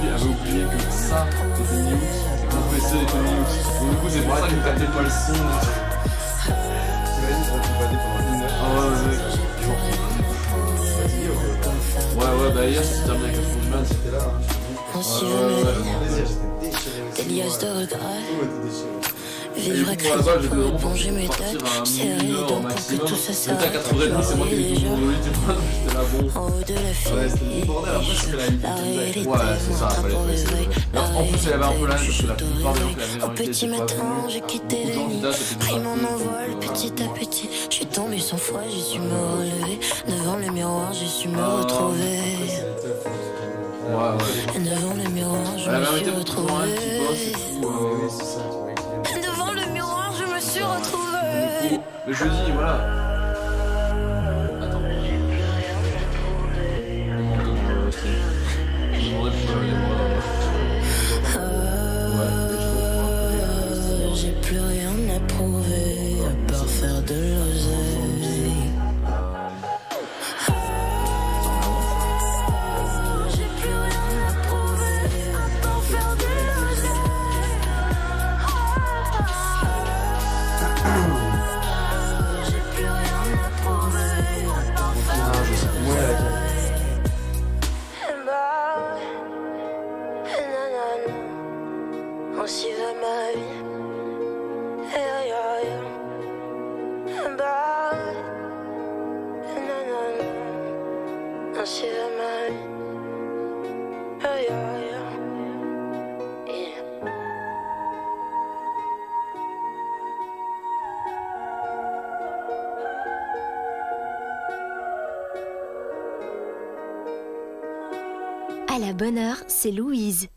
lui avait oublié que ça c'était Nioux et qu'on pouvait essayer avec Nioux. Donc du coup c'est pour ça qu'il captait pas le son. T'imagines, ça va te balader pendant 1 heure. Ah ouais, bah hier c'était terminé à 90 balles. J'étais là, hein. Des liasses de regrets. Tout était déchiré. Vivre à créer pour éponger mes têtes. Serrer donc pour que tout ça J'étais à s'arrête. 4h30, c'est moi qui ai mis tout le monde. J'étais là bon. En haut de la file. Ouais, c'était le bordel. Après, je fais la La réalité Ouais, c'est ça, m'entend fallait pour le essayer. vrai. La En plus, elle avait un peu l'âge parce que la plupart des gens qui réalité l'avaient au invité petit étaient pas matin, venus. j'ai quitté Beaucoup de le lit. candidats, c'était Pris pas mon cool. envol petit à petit. Je suis tombée sans foi, j'ai su me relever. Devant le miroir, j'ai su me retrouver. Ouais. Et devant le miroir, je Elle avait me invité suis pour trouver un petit boss et retrouvée. tout. Oui, c'est ça, tu vois. Et devant le miroir, je me suis retrouvée. Le jeudi, voilà. Attends. Je demandais pour les mois. J'ai plus rien à prouver à part faire de l'oseille. J'ai plus rien à prouver à part faire de l'oseille. J'ai plus rien à prouver à part faire de l'oseille. Moi, la On s'y va ma vie. On s'y va ma vie. À la bonne heure, c'est Louise.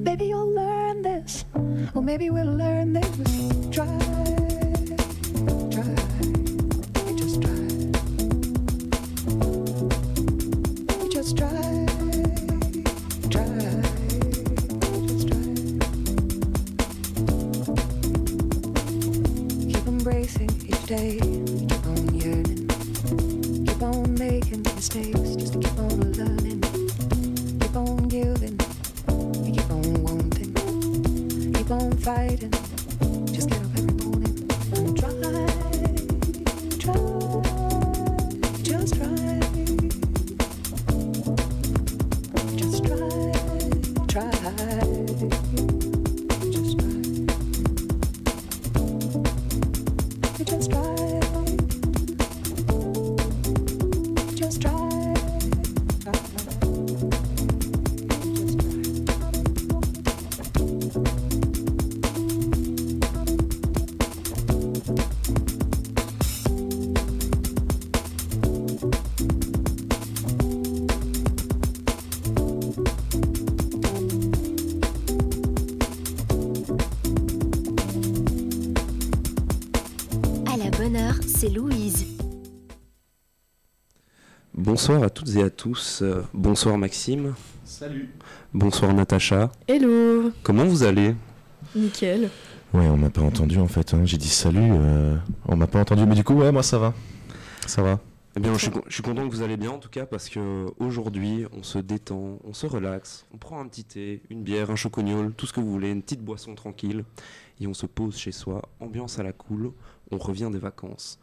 Maybe you'll learn this, or maybe we'll learn this. Try, try, you just try. You just try, try, just try. Keep embracing each day, keep on yearning, keep on making mistakes, just keep on learning, keep on giving. Keep on fighting, just get up every morning and try, try, just try, just try, try, just try, just try, À la bonne heure, c'est Louise. Bonsoir à toutes et à tous. Bonsoir Maxime. Salut. Bonsoir Natacha. Hello. Comment vous allez ? Nickel. Ouais, on m'a pas entendu en fait. J'ai dit salut, on m'a pas entendu. Mais du coup, ouais, moi ça va. Ça va. Eh bien, je suis content que vous allez bien en tout cas parce que aujourd'hui, on se détend, on se relaxe, on prend un petit thé, une bière, un chocognol, tout ce que vous voulez, une petite boisson tranquille et on se pose chez soi, ambiance à la cool, on revient des vacances.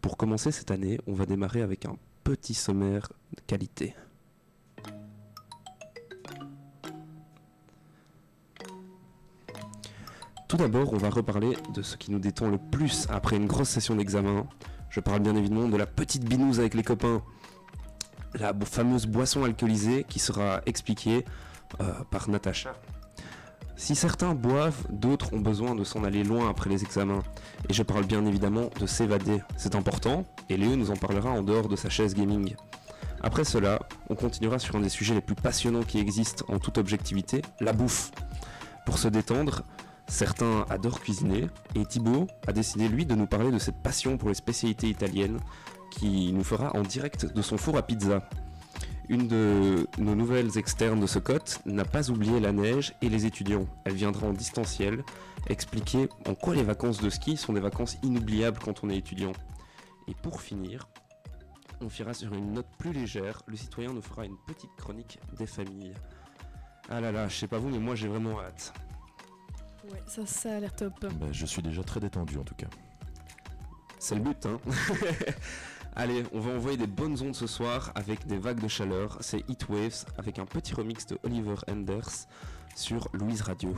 Pour commencer cette année, on va démarrer avec un petit sommaire de qualité. Tout d'abord, on va reparler de ce qui nous détend le plus après une grosse session d'examen. Je parle bien évidemment de la petite binouse avec les copains, la fameuse boisson alcoolisée qui sera expliquée par Natacha. Si certains boivent, d'autres ont besoin de s'en aller loin après les examens. Et je parle bien évidemment de s'évader. C'est important, et Léo nous en parlera en dehors de sa chaise gaming. Après cela, on continuera sur un des sujets les plus passionnants qui existent en toute objectivité, la bouffe. Pour se détendre, certains adorent cuisiner, et Thibaut a décidé lui de nous parler de cette passion pour les spécialités italiennes qui nous fera en direct de son four à pizza. Une de nos nouvelles externes de ce cote n'a pas oublié la neige et les étudiants. Elle viendra en distanciel expliquer en quoi les vacances de ski sont des vacances inoubliables quand on est étudiant. Et pour finir, on finira sur une note plus légère. Le citoyen nous fera une petite chronique des familles. Ah là là, je sais pas vous, mais moi j'ai vraiment hâte. Ouais, ça a l'air top. Bah, je suis déjà très détendu en tout cas. C'est le but, hein. Allez, on va envoyer des bonnes ondes ce soir avec des vagues de chaleur. C'est Heat Waves avec un petit remix de Oliver Enders sur Louise Radio.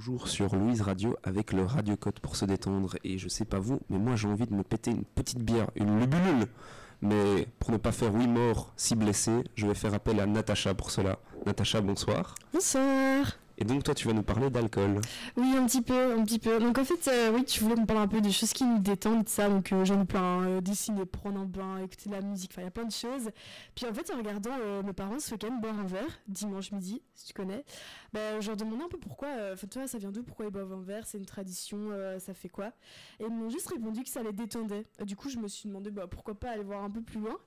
toujours sur Louise Radio avec le Radio Code pour se détendre. Et je sais pas vous, mais moi j'ai envie de me péter une petite bière, une lubulule. Mais pour ne pas faire 8 morts, 6 blessés, je vais faire appel à Natacha pour cela. Natacha, bonsoir. Bonsoir. Et donc toi tu vas nous parler d'alcool. Oui, un petit peu. Donc en fait, oui, tu voulais me parler un peu des choses qui nous détendent, ça. Donc j'en ai plein, dessiner, prendre un bain, écouter de la musique, enfin il y a plein de choses. Puis en fait, en regardant mes parents ce week-end boire un verre, dimanche midi, si tu connais, je leur demandais un peu pourquoi, toi ça vient d'où, pourquoi ils boivent un verre, c'est une tradition, ça fait quoi. Et ils m'ont juste répondu que ça les détendait. Du coup, je me suis demandé pourquoi pas aller voir un peu plus loin.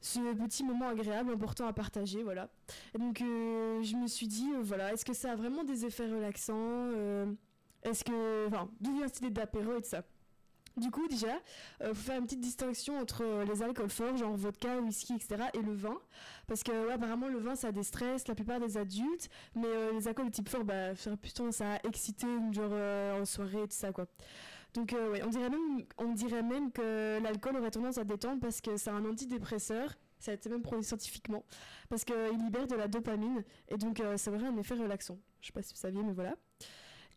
Ce petit moment agréable, important à partager, voilà. Et donc je me suis dit, est-ce que ça a vraiment des effets relaxants, d'où vient cette idée d'apéro et de ça. Du coup, déjà, faut faire une petite distinction entre les alcools forts, genre vodka, whisky, etc., et le vin. Parce que, apparemment, le vin, ça déstresse la plupart des adultes, mais les alcools de type fort, ça a plutôt tendance à exciter, genre en soirée, et tout ça, quoi. Donc, on dirait même que l'alcool aurait tendance à détendre parce que c'est un antidépresseur. Ça a été même prouvé scientifiquement. Parce qu'il libère de la dopamine, et donc ça aurait un effet relaxant. Je sais pas si vous saviez, mais voilà.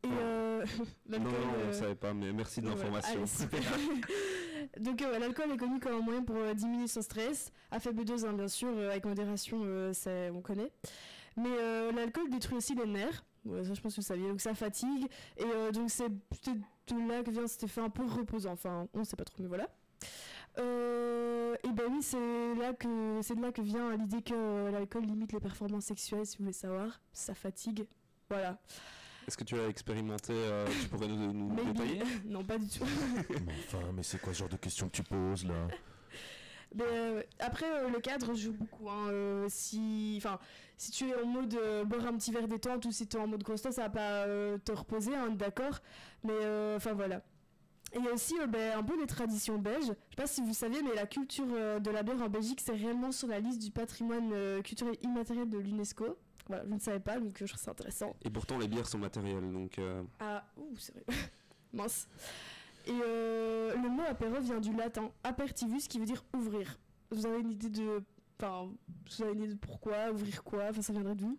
Et non, on ne savait pas, mais merci de l'information. Allez, super. Donc l'alcool est connu comme un moyen pour diminuer son stress, à faible dose, bien sûr, avec modération, on connaît. Mais l'alcool détruit aussi les nerfs, ça je pense que vous saviez, donc ça fatigue, et donc c'est peut-être de là que vient cet effet un peu reposant, enfin on ne sait pas trop, mais voilà. Et oui, c'est de là que vient l'idée que l'alcool limite les performances sexuelles, si vous voulez savoir, ça fatigue, voilà. Est-ce que tu as expérimenté, tu pourrais nous détailler? Non, pas du tout. Mais c'est quoi ce genre de questions que tu poses là? Après, le cadre joue beaucoup. Si tu es en mode boire un petit verre détente ou si tu es en mode constat, ça va pas te reposer, d'accord. Mais voilà. Et il y a aussi un peu les traditions belges. Je sais pas si vous saviez, mais la culture de la bière en Belgique, c'est réellement sur la liste du patrimoine culturel immatériel de l'UNESCO. Voilà, je ne savais pas, donc je trouve ça intéressant. Et pourtant, les bières sont matérielles, donc... c'est vrai. Mince. Et le mot apéro vient du latin apertivus, qui veut dire ouvrir. Vous avez une idée de pourquoi, ouvrir quoi, ça viendrait d'où?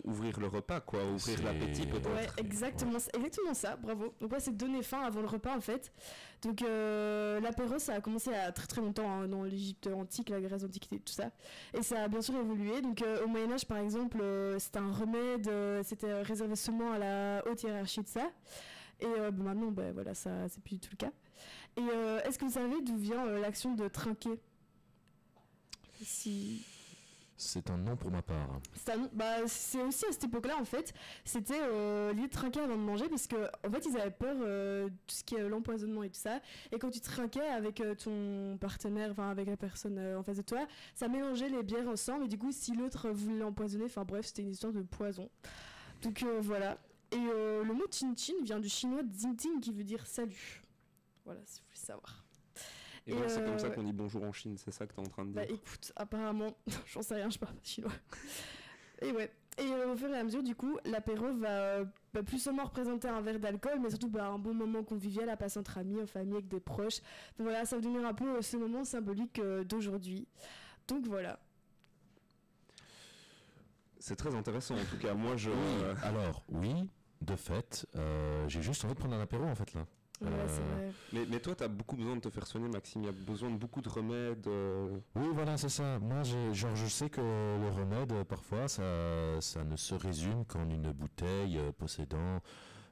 Ouvrir le repas, quoi, ouvrir l'appétit peut-être. Ouais, exactement, c'est exactement ça, bravo. Donc c'est donner faim avant le repas en fait. Donc l'apéro, ça a commencé à très très longtemps dans l'Égypte antique, la Grèce antiquité, tout ça. Et ça a bien sûr évolué. Donc au Moyen-Âge par exemple, c'était un remède, c'était réservé seulement à la haute hiérarchie de ça. Et maintenant, voilà, ça c'est plus du tout le cas. Et est-ce que vous savez d'où vient l'action de trinquer? C'est un nom pour ma part. C'est aussi à cette époque-là en fait, c'était l'idée de trinquer avant de manger parce que en fait ils avaient peur de tout ce qui est l'empoisonnement et tout ça. Et quand tu trinquais avec ton partenaire, enfin avec la personne en face de toi, ça mélangeait les bières ensemble et du coup si l'autre voulait l'empoisonner, enfin bref c'était une histoire de poison. Donc voilà. Et le mot chin chin vient du chinois xingting qui veut dire salut. Voilà si vous voulez savoir. Et voilà, c'est comme ça qu'on dit bonjour en Chine, c'est ça que t'es en train de dire? Écoute, apparemment, j'en sais rien, je parle pas chinois. Et ouais. Et au fur et à mesure, du coup, l'apéro va plus seulement représenter un verre d'alcool, mais surtout un bon moment convivial à passer entre amis, en famille, avec des proches. Donc voilà, ça va devenir un peu ce moment symbolique d'aujourd'hui. Donc voilà. C'est très intéressant en tout cas. Moi, Alors, oui, de fait, j'ai juste envie de prendre un apéro en fait là. Ouais, c'est vrai. Mais toi, t'as beaucoup besoin de te faire soigner, Maxime. Il y a besoin de beaucoup de remèdes. Oui, voilà, c'est ça. Moi, je sais que le remède, parfois, ça ne se résume qu'en une bouteille possédant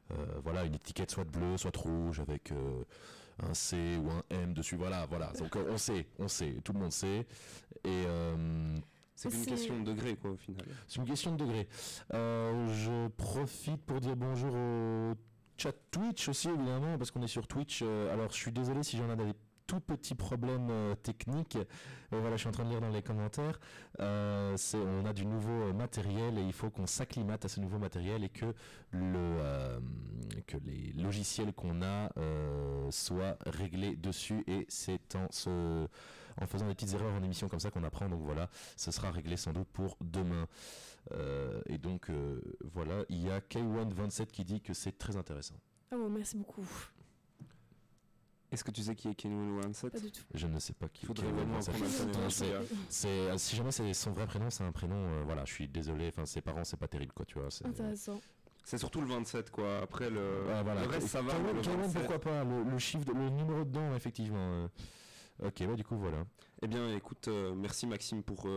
une étiquette soit bleue, soit rouge, avec un C ou un M dessus. Voilà. Donc on sait, tout le monde sait. Et c'est une question de degré, quoi, au final. C'est une question de degré. Je profite pour dire bonjour au chat Twitch aussi, évidemment, parce qu'on est sur Twitch. Alors, je suis désolé si j'en ai des tout petits problèmes techniques. Voilà, je suis en train de lire dans les commentaires. On a du nouveau matériel et il faut qu'on s'acclimate à ce nouveau matériel et que les logiciels qu'on a soient réglés dessus. Et c'est en faisant des petites erreurs en émission comme ça qu'on apprend. Donc voilà, ce sera réglé sans doute pour demain. Et donc voilà, il y a K127 qui dit que c'est très intéressant. Oh, merci beaucoup. Est-ce que tu sais qui est K127? Pas du tout. Je ne sais pas qui. Il faudrait vraiment apprendre à connaître. Si jamais c'est son vrai prénom, c'est un prénom. Voilà, je suis désolé. Enfin, ses parents, c'est pas terrible, quoi, tu vois. Intéressant. C'est surtout le 27 quoi. Après Voilà. le reste ça va. Quand le même, 27. pourquoi pas, le chiffre, le numéro dedans, effectivement. Ok, bah du coup, voilà. Eh bien, écoute, merci Maxime pour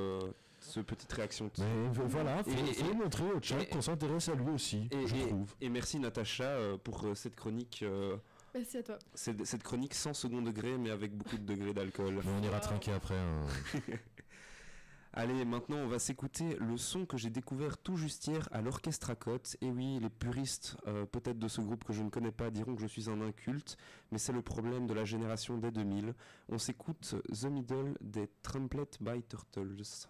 ce petite réaction. Mais voilà, faut montrer au chat et- qu'on s'intéresse à lui aussi, je trouve. Et merci Natacha pour cette chronique. Merci à toi. Cette chronique sans second degré, mais avec beaucoup de degrés d'alcool. Mais on ira trinquer après. Allez, maintenant on va s'écouter le son que j'ai découvert tout juste hier à l'Orchestre à Côte. Et oui, les puristes peut-être de ce groupe que je ne connais pas diront que je suis un inculte, mais c'est le problème de la génération des 2000. On s'écoute The Middle des Trumpet by Turtles.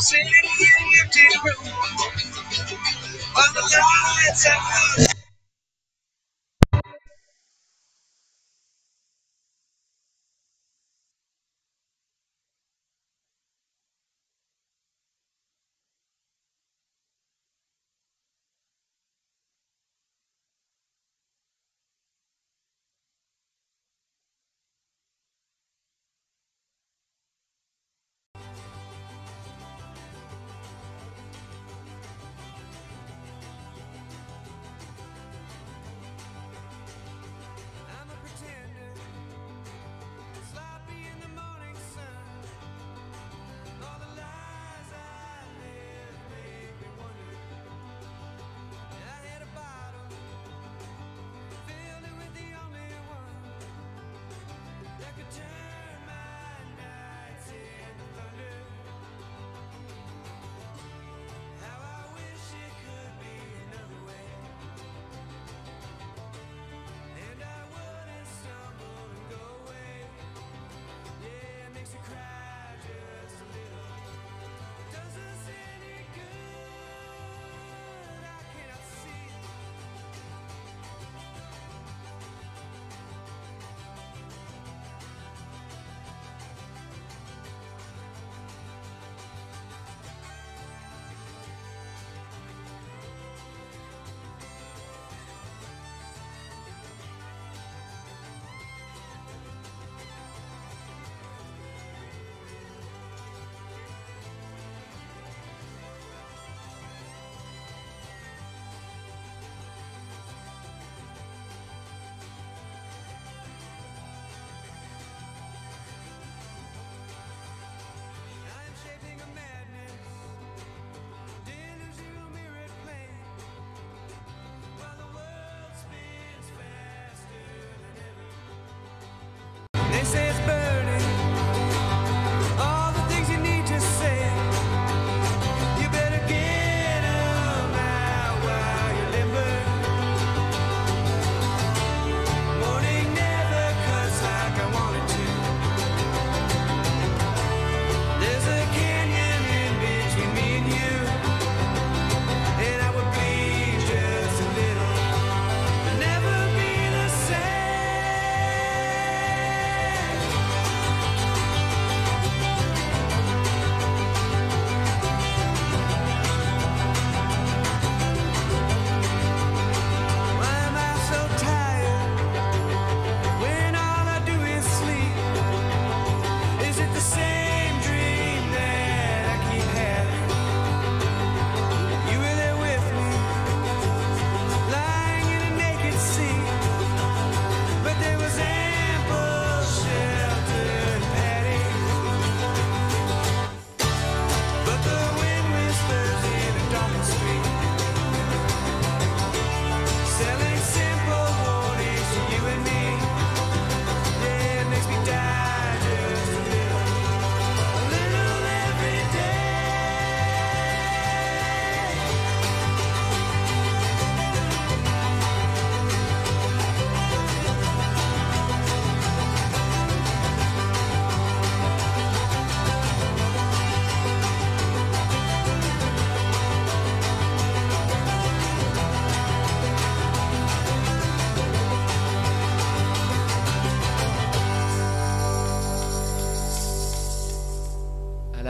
Sitting in an empty room while the lights are out.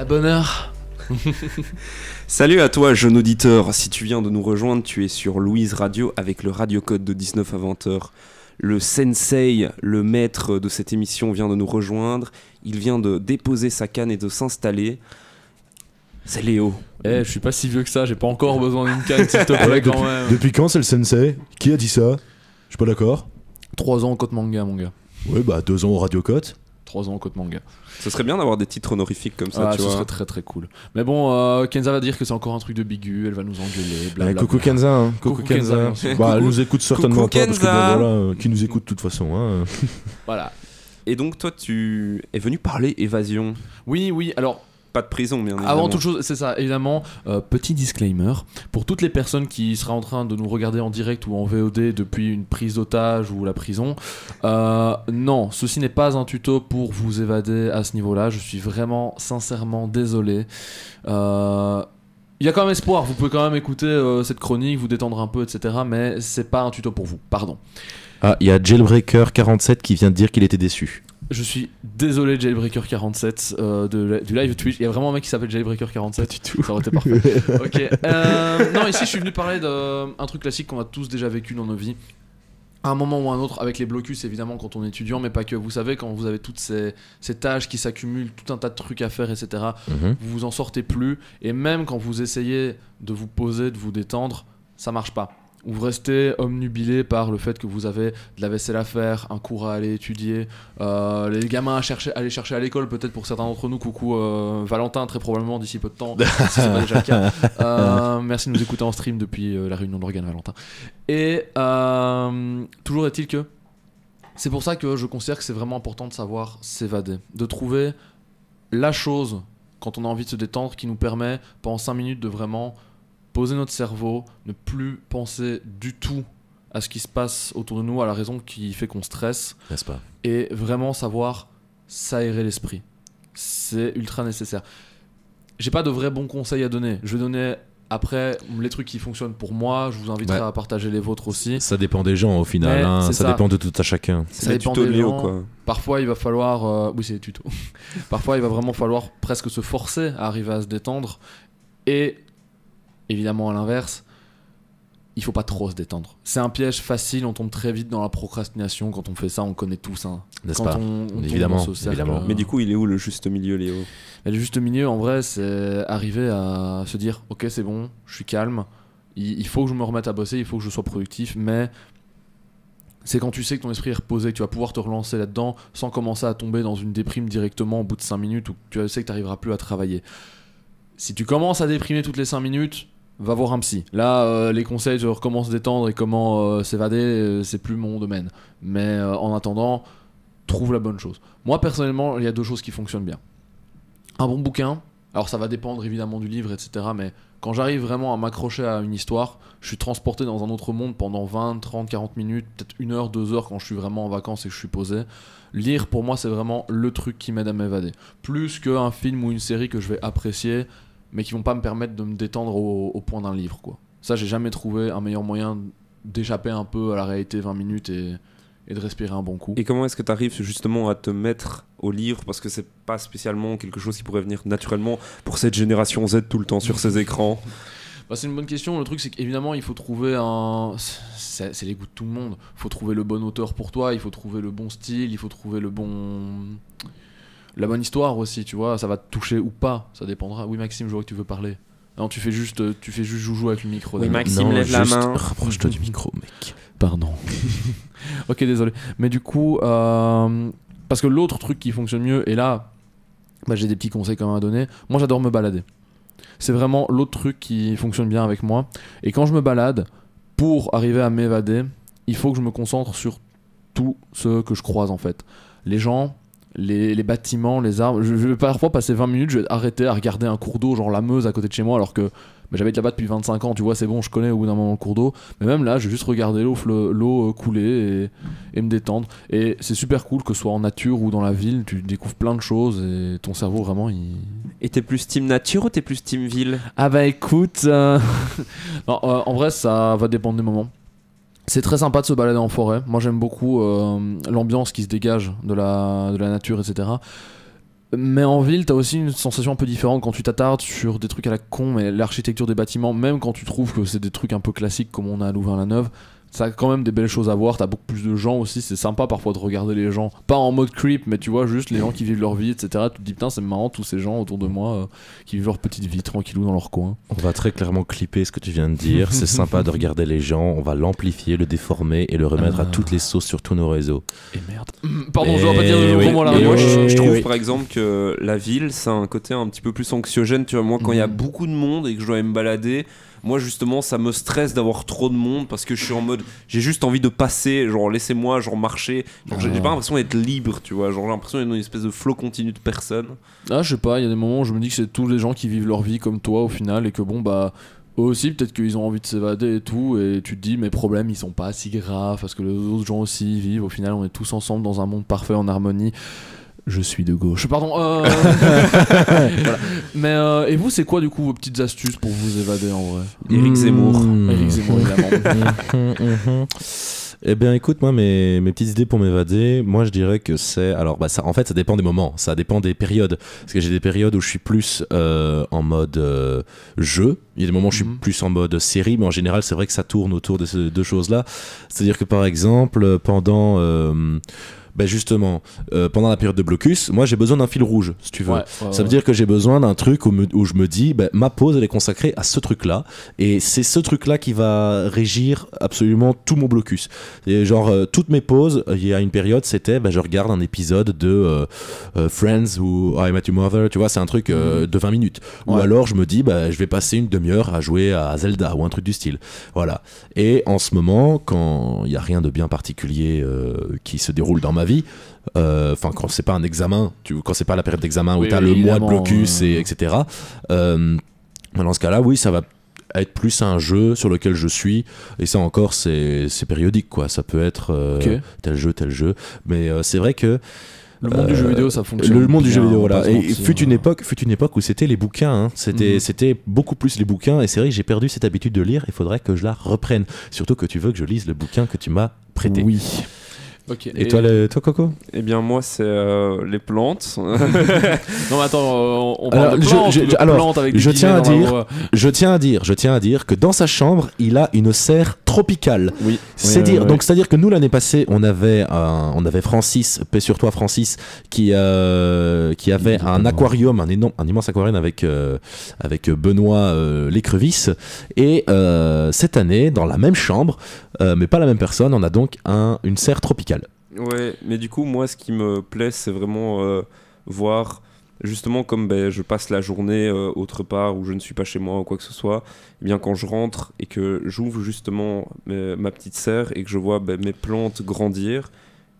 bonheur. Salut à toi, jeune auditeur. Si tu viens de nous rejoindre, tu es sur Louise Radio avec le radiocode de 19 à 20h. Le sensei, le maître de cette émission, vient de nous rejoindre. Il vient de déposer sa canne et de s'installer. C'est Léo. Je suis pas si vieux que ça, j'ai pas encore besoin d'une canne, s'il te plaît, quand même. Depuis quand c'est le sensei? Qui a dit ça? Je suis pas d'accord. 3 ans au Côte Manga, mon gars. Ouais, bah 2 ans au Radio Côte. 3 ans au Côte Manga. Ce serait bien d'avoir des titres honorifiques comme ça, tu ce vois. serait très très cool. Mais bon, Kenza va dire que c'est encore un truc de bigu, elle va nous engueuler, blablabla. Coucou Kenza, hein. Coucou Kenza, bien sûr. Bah, elle nous écoute certainement Coucou pas parce que bon, Kenza. voilà, qui nous écoute de toute façon. Hein. Voilà. Et donc toi, tu es venu parler évasion. Oui, alors... Pas de prison, bien évidemment. Avant toute chose, c'est ça, évidemment, petit disclaimer, pour toutes les personnes qui seraient en train de nous regarder en direct ou en VOD depuis une prise d'otage ou la prison, non, ceci n'est pas un tuto pour vous évader à ce niveau-là, je suis vraiment, sincèrement désolé. Il y a quand même espoir, vous pouvez quand même écouter cette chronique, vous détendre un peu, etc. Mais c'est pas un tuto pour vous, pardon. Ah, il y a Jailbreaker47 qui vient de dire qu'il était déçu. Je suis désolé Jailbreaker47 du live Twitch. Il y a vraiment un mec qui s'appelle Jailbreaker47. Pas du tout. Ça aurait été parfait. Ok. Non, ici je suis venu parler d'un truc classique qu'on a tous déjà vécu dans nos vies. À un moment ou à un autre, avec les blocus évidemment quand on est étudiant, mais pas que. Vous savez, quand vous avez toutes ces tâches qui s'accumulent, tout un tas de trucs à faire, etc. Vous vous en sortez plus. Et même quand vous essayez de vous poser, de vous détendre, ça marche pas. Vous restez omnubilé par le fait que vous avez de la vaisselle à faire, un cours à aller étudier, les gamins à aller chercher à l'école, peut-être pour certains d'entre nous. Coucou Valentin, très probablement d'ici peu de temps, si c'est pas déjà le cas. Merci de nous écouter en stream depuis la réunion d'organes, Valentin. Et toujours est-il que c'est pour ça que je considère que c'est vraiment important de savoir s'évader, de trouver la chose quand on a envie de se détendre qui nous permet pendant 5 minutes de vraiment poser notre cerveau, ne plus penser du tout à ce qui se passe autour de nous, à la raison qui fait qu'on stresse, n'est-ce pas? Et vraiment savoir s'aérer l'esprit. C'est ultra nécessaire. J'ai pas de vrais bons conseils à donner. Je vais donner après les trucs qui fonctionnent pour moi. Je vous inviterai à partager les vôtres aussi. Ça dépend des gens au final. Hein. Ça dépend de tout à chacun. C'est les tutos de Léo, quoi. Parfois, il va falloir. Oui, c'est les tutos. Parfois, il va vraiment falloir presque se forcer à arriver à se détendre. Et évidemment, à l'inverse, il faut pas trop se détendre. C'est un piège facile, on tombe très vite dans la procrastination. Quand on fait ça, on connaît tous. Hein. N'est-ce quand pas? on Évidemment, tombe dans ce cercle, évidemment. Mais du coup, il est où le juste milieu, Léo? Le juste milieu, en vrai, c'est arriver à se dire ok, c'est bon, je suis calme, il faut que je me remette à bosser, il faut que je sois productif, mais c'est quand tu sais que ton esprit est reposé, que tu vas pouvoir te relancer là-dedans sans commencer à tomber dans une déprime directement au bout de 5 minutes ou que tu sais que tu n'arriveras plus à travailler. Si tu commences à déprimer toutes les 5 minutes, va voir un psy. Là, les conseils sur comment se détendre et comment s'évader, c'est plus mon domaine. Mais en attendant, trouve la bonne chose. Moi, personnellement, il y a 2 choses qui fonctionnent bien. Un bon bouquin, alors ça va dépendre évidemment du livre, etc. Mais quand j'arrive vraiment à m'accrocher à une histoire, je suis transporté dans un autre monde pendant 20, 30, 40 minutes, peut-être 1 heure, 2 heures quand je suis vraiment en vacances et que je suis posé. Lire, pour moi, c'est vraiment le truc qui m'aide à m'évader. Plus qu'un film ou une série que je vais apprécier, mais qui vont pas me permettre de me détendre au point d'un livre, quoi. Ça, j'ai jamais trouvé un meilleur moyen d'échapper un peu à la réalité 20 minutes et de respirer un bon coup. Et comment est-ce que tu arrives justement à te mettre au livre, parce que c'est pas spécialement quelque chose qui pourrait venir naturellement pour cette génération Z tout le temps sur ses écrans? Bah, c'est une bonne question. Le truc, c'est qu'évidemment, il faut trouver un... C'est les goûts de tout le monde. Il faut trouver le bon auteur pour toi, il faut trouver le bon style, il faut trouver le bon... La bonne histoire aussi, tu vois, ça va te toucher ou pas, ça dépendra. Oui, Maxime, je vois que tu veux parler. Non, tu fais juste joujou avec le micro. Oui, Maxime, lève la main. Rapproche-toi du micro, mec. Pardon. Ok, désolé. Mais du coup, parce que l'autre truc qui fonctionne mieux, et là, bah, j'ai des petits conseils quand même à donner. Moi, j'adore me balader. C'est vraiment l'autre truc qui fonctionne bien avec moi. Et quand je me balade, pour arriver à m'évader, il faut que je me concentre sur tout ce que je croise en fait. Les gens, les bâtiments, les arbres. Je vais parfois passer 20 minutes, je vais arrêter à regarder un cours d'eau, genre la Meuse à côté de chez moi, alors que j'habite là-bas depuis 25 ans, tu vois, c'est bon, je connais au bout d'un moment le cours d'eau. Mais même là, je vais juste regarder l'eau couler et me détendre. Et c'est super cool que ce soit en nature ou dans la ville, tu découvres plein de choses et ton cerveau vraiment il... Et t'es plus team nature ou t'es plus team ville? Ah bah écoute, non, en vrai ça va dépendre des moments. C'est très sympa de se balader en forêt. Moi j'aime beaucoup l'ambiance qui se dégage de la nature, etc. Mais en ville, t'as aussi une sensation un peu différente quand tu t'attardes sur des trucs à la con, mais l'architecture des bâtiments, même quand tu trouves que c'est des trucs un peu classiques comme on a à Louvain-la-Neuve, ça a quand même des belles choses à voir. T'as beaucoup plus de gens aussi, c'est sympa parfois de regarder les gens, pas en mode creep, mais tu vois, juste les gens qui vivent leur vie, etc. Tu te dis, putain, c'est marrant, tous ces gens autour de moi qui vivent leur petite vie tranquillou dans leur coin. On va très clairement clipper ce que tu viens de dire. C'est sympa de regarder les gens. On va l'amplifier, le déformer et le remettre à toutes les sauces sur tous nos réseaux. Et merde. Pardon, je dois pas dire de gros mots là. Et moi, je trouve par exemple que la ville, ça a un côté un petit peu plus anxiogène. Tu vois, moi, quand il y a beaucoup de monde et que je dois aller me balader, moi justement ça me stresse d'avoir trop de monde parce que je suis en mode j'ai juste envie de passer, genre laissez-moi genre marcher, genre j'ai pas l'impression d'être libre, tu vois, genre j'ai l'impression d'être dans une espèce de flot continu de personnes. Ah je sais pas, il y a des moments où je me dis que c'est tous les gens qui vivent leur vie comme toi au final et que bon bah eux aussi peut-être qu'ils ont envie de s'évader et tout et tu te dis mes problèmes ils sont pas si graves parce que les autres gens aussi vivent, au final on est tous ensemble dans un monde parfait en harmonie. Je suis de gauche. Pardon. Voilà. Mais et vous, c'est quoi du coup vos petites astuces pour vous évader en vrai? Éric Zemmour. Éric Zemmour, évidemment. Eh bien, écoute, moi, mes petites idées pour m'évader, moi, je dirais que c'est... Alors, bah, ça, en fait, ça dépend des moments, ça dépend des périodes. Parce que j'ai des périodes où je suis plus en mode jeu. Il y a des moments où je suis plus en mode série, mais en général, c'est vrai que ça tourne autour de ces deux choses-là. C'est-à-dire que, par exemple, pendant... Ben justement, pendant la période de blocus, moi j'ai besoin d'un fil rouge, si tu veux. Ça veut dire que j'ai besoin d'un truc où je me dis, ben, ma pause elle est consacrée à ce truc-là, et c'est ce truc-là qui va régir absolument tout mon blocus. Et genre, toutes mes pauses, il y a une période, c'était, ben, je regarde un épisode de Friends ou I Met Your Mother, tu vois, c'est un truc de 20 minutes. Ou alors je me dis, ben, je vais passer une demi-heure à jouer à Zelda ou un truc du style. Voilà. Et en ce moment, quand il n'y a rien de bien particulier qui se déroule dans ma vie, enfin quand c'est pas un examen, quand c'est pas la période d'examen où t'as le mois de blocus et etc. Dans ce cas-là, oui, ça va être plus un jeu sur lequel je suis, et ça encore c'est périodique quoi. Ça peut être tel jeu, mais c'est vrai que le monde du jeu vidéo, ça fonctionne. Le monde du jeu vidéo, voilà. Et mentir, fut une époque où c'était les bouquins. Hein. C'était beaucoup plus les bouquins. Et c'est vrai que j'ai perdu cette habitude de lire. Il faudrait que je la reprenne. Surtout que tu veux que je lise le bouquin que tu m'as prêté. Oui. Okay. Et toi, Coco? Eh bien, moi, c'est les plantes. Non, mais attends, on parle de plantes, avec des je tiens à dire que dans sa chambre, il a une serre tropicale. Oui. C'est-à-dire que nous, l'année passée, on avait Francis, paix sur toi, Francis, qui avait un aquarium, un immense aquarium avec Benoît l'écrevisse. Et cette année, dans la même chambre, mais pas la même personne, on a donc une serre tropicale. Ouais, mais du coup, moi, ce qui me plaît, c'est vraiment voir, justement, comme je passe la journée autre part où je ne suis pas chez moi ou quoi que ce soit, eh bien, quand je rentre et que j'ouvre justement ma petite serre et que je vois mes plantes grandir,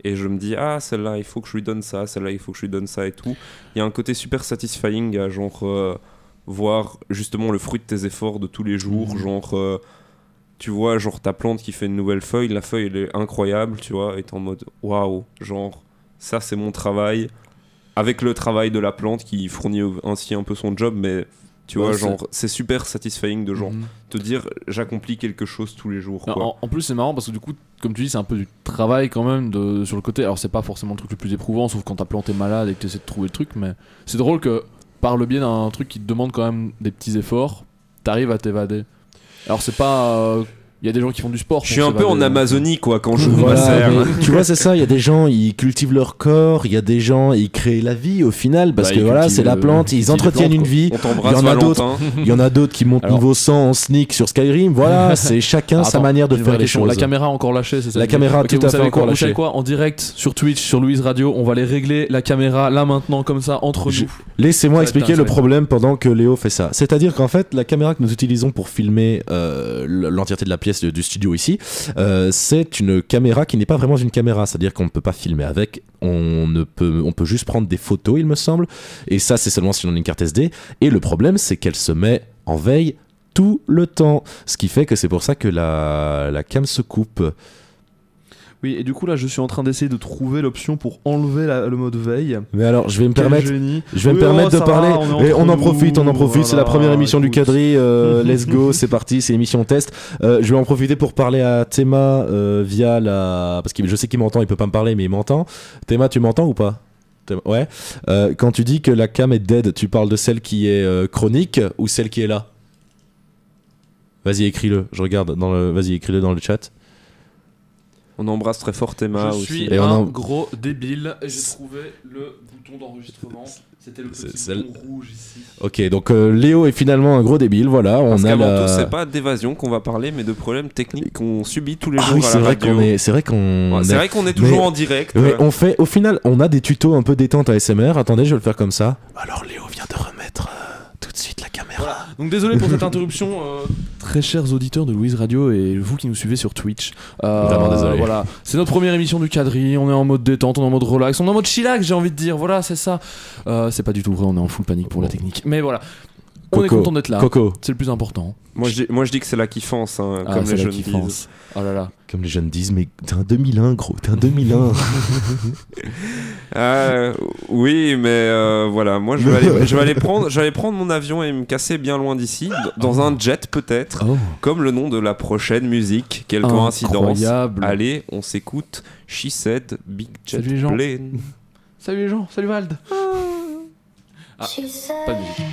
et je me dis, ah, celle-là, il faut que je lui donne ça, celle-là, il faut que je lui donne ça et tout. Il y a un côté super satisfying à genre voir justement le fruit de tes efforts de tous les jours, genre... tu vois, genre ta plante qui fait une nouvelle feuille, la feuille elle est incroyable, tu vois, et t'es en mode waouh, genre ça c'est mon travail, avec le travail de la plante qui fournit ainsi un peu son job, mais tu vois, genre c'est super satisfying de genre te dire j'accomplis quelque chose tous les jours. Quoi. En plus c'est marrant parce que du coup, comme tu dis, c'est un peu du travail quand même sur le côté, alors c'est pas forcément le truc le plus éprouvant, sauf quand ta plante est malade et que tu essaies de trouver le truc, mais c'est drôle que par le biais d'un truc qui te demande quand même des petits efforts, t'arrives à t'évader. Alors c'est pas... Il y a des gens qui font du sport. Je suis un peu en Amazonie quoi quand je vois ça. Tu vois, c'est ça, il y a des gens, ils cultivent leur corps, il y a des gens, ils créent la vie au final, parce que voilà, c'est la plante, ils entretiennent une vie. Il y en a d'autres qui montent niveau 100 en sneak sur Skyrim, voilà, c'est chacun sa manière de faire les choses. La caméra a encore lâché, c'est ça? La caméra tout à fait encore lâché. Vous savez quoi, en direct sur Twitch, sur Louise Radio, on va les régler la caméra là maintenant, comme ça, entre nous. Laissez-moi expliquer le problème pendant que Léo fait ça. C'est-à-dire qu'en fait, la caméra que nous utilisons pour filmer l'entièreté de la pièce du studio ici, c'est une caméra qui n'est pas vraiment une caméra, c'est-à-dire qu'on ne peut pas filmer avec, on peut juste prendre des photos il me semble, et ça c'est seulement si on a une carte SD, et le problème c'est qu'elle se met en veille tout le temps, ce qui fait que c'est pour ça que la cam se coupe. Oui, et du coup là je suis en train d'essayer de trouver l'option pour enlever le mode veille. Mais alors je vais me permettre de parler. On en profite, voilà, c'est la première émission du Quadri, let's go, c'est parti, c'est émission test. Je vais en profiter pour parler à Théma via parce que je sais qu'il m'entend, il peut pas me parler mais il m'entend. Théma, tu m'entends ou pas? Ouais. Quand tu dis que la cam est dead, tu parles de celle qui est chronique ou celle qui est là? Vas-y, écris-le. Je regarde Vas-y, écris-le dans le chat. On embrasse très fort Emma Je aussi. suis un gros débile et j'ai trouvé le bouton d'enregistrement. C'était le petit bouton rouge ici. Ok, donc Léo est finalement un gros débile. Voilà, Parce on a qu'avant la. tout, c'est pas d'évasion qu'on va parler, mais de problèmes techniques qu'on subit tous les jours Ah oui, à c'est la vrai radio. c'est vrai qu'on. Ouais, c'est vrai qu'on est toujours en direct. Mais on fait, au final, on a des tutos un peu détente ASMR. Attendez, je vais le faire comme ça. Alors Léo vient de remettre tout de suite la caméra. Voilà. Donc désolé pour cette interruption, très chers auditeurs de Louise Radio et vous qui nous suivez sur Twitch. Vraiment désolé. Voilà, c'est notre première émission du Quadri. On est en mode détente, on est en mode relax, on est en mode chillax, j'ai envie de dire. Voilà, c'est ça. C'est pas du tout vrai, on est en full panique pour la technique. Mais voilà, on est content d'être là. Coco. C'est le plus important. Moi je dis que c'est la kiffance, hein, comme les jeunes disent. Oh là là. Comme les jeunes disent, mais t'es un 2001, gros, t'es un 2001. Oui, mais voilà, moi je vais aller prendre mon avion et me casser bien loin d'ici, dans un jet peut-être, comme le nom de la prochaine musique. Quelle coïncidence. Allez, on s'écoute She Said Big Jet Plane. Salut les gens, salut Vald. Ah, pas de musique.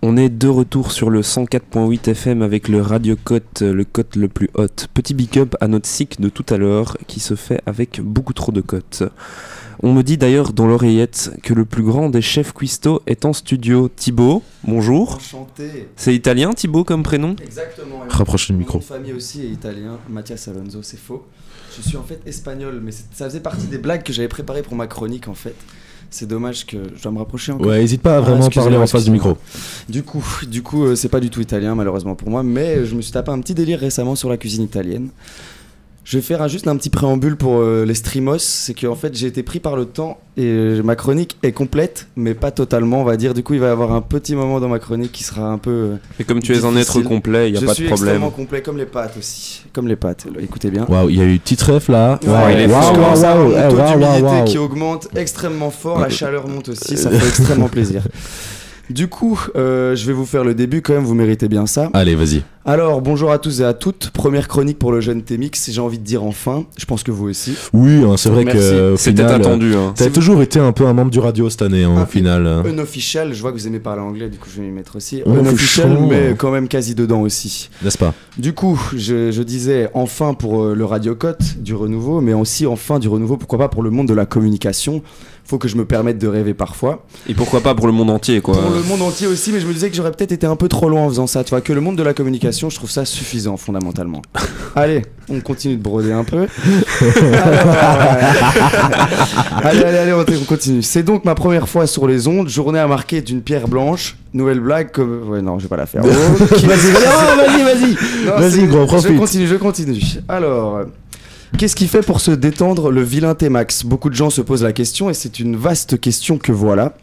On est de retour sur le 104.8 FM avec le Radio Cote, le cote le plus hot. Petit big up à notre cycle de tout à l'heure qui se fait avec beaucoup trop de cotes. On me dit d'ailleurs dans l'oreillette que le plus grand des chefs cuistots est en studio. Thibaut, bonjour. Enchanté. C'est italien Thibaut comme prénom? Exactement. Rapproche le micro. Mon famille aussi est italien, Mathias Alonso, c'est faux. Je suis en fait espagnol, mais ça faisait partie des blagues que j'avais préparées pour ma chronique en fait. C'est dommage que je dois me rapprocher encore. Ouais, n'hésite pas à vraiment parler en face du micro. Du coup, c'est pas du tout italien malheureusement pour moi, mais je me suis tapé un petit délire récemment sur la cuisine italienne. Je vais faire juste un petit préambule pour les streamos. C'est qu'en fait, j'ai été pris par le temps et ma chronique est complète, mais pas totalement, on va dire. Du coup, il va y avoir un petit moment dans ma chronique qui sera un peu. Et comme tu es un être complet, il n'y a pas de Je suis problème. extrêmement complet, comme les pâtes aussi. Comme les pâtes, écoutez bien. Waouh, il y a eu petite ref là. Ouais, je commence à avoir un taux d'humidité waouh. qui augmente extrêmement fort. La chaleur monte aussi, ça fait extrêmement plaisir. Du coup, je vais vous faire le début quand même, vous méritez bien ça. Allez, vas-y. Alors, bonjour à tous et à toutes. Première chronique pour le jeune TMX, j'ai envie de dire enfin. Je pense que vous aussi. Oui, hein, c'est vrai Merci. que. C'était attendu. Hein. T'as toujours été un peu un membre du radio cette année, hein, au final. Unofficial, je vois que vous aimez parler anglais, du coup je vais m'y mettre aussi. Unofficial, Unofficial, mais quand même quasi dedans aussi. N'est-ce pas? Du coup, je disais enfin pour le radiocote du renouveau, mais aussi enfin du renouveau, pourquoi pas pour le monde de la communication. Faut que je me permette de rêver parfois. Et pourquoi pas pour le monde entier, quoi. Pour le monde entier aussi, mais je me disais que j'aurais peut-être été un peu trop loin en faisant ça. Tu vois, que le monde de la communication, je trouve ça suffisant fondamentalement. Allez, on continue de broder un peu. Allez, on continue. C'est donc ma première fois sur les ondes, journée à marquer d'une pierre blanche. Nouvelle blague comme... Ouais, non, je vais pas la faire. Vas-y, Non, vas-y, gros, profite. Je continue. Alors... Qu'est-ce qui fait pour se détendre le vilain T-Max? Beaucoup de gens se posent la question et c'est une vaste question que voilà.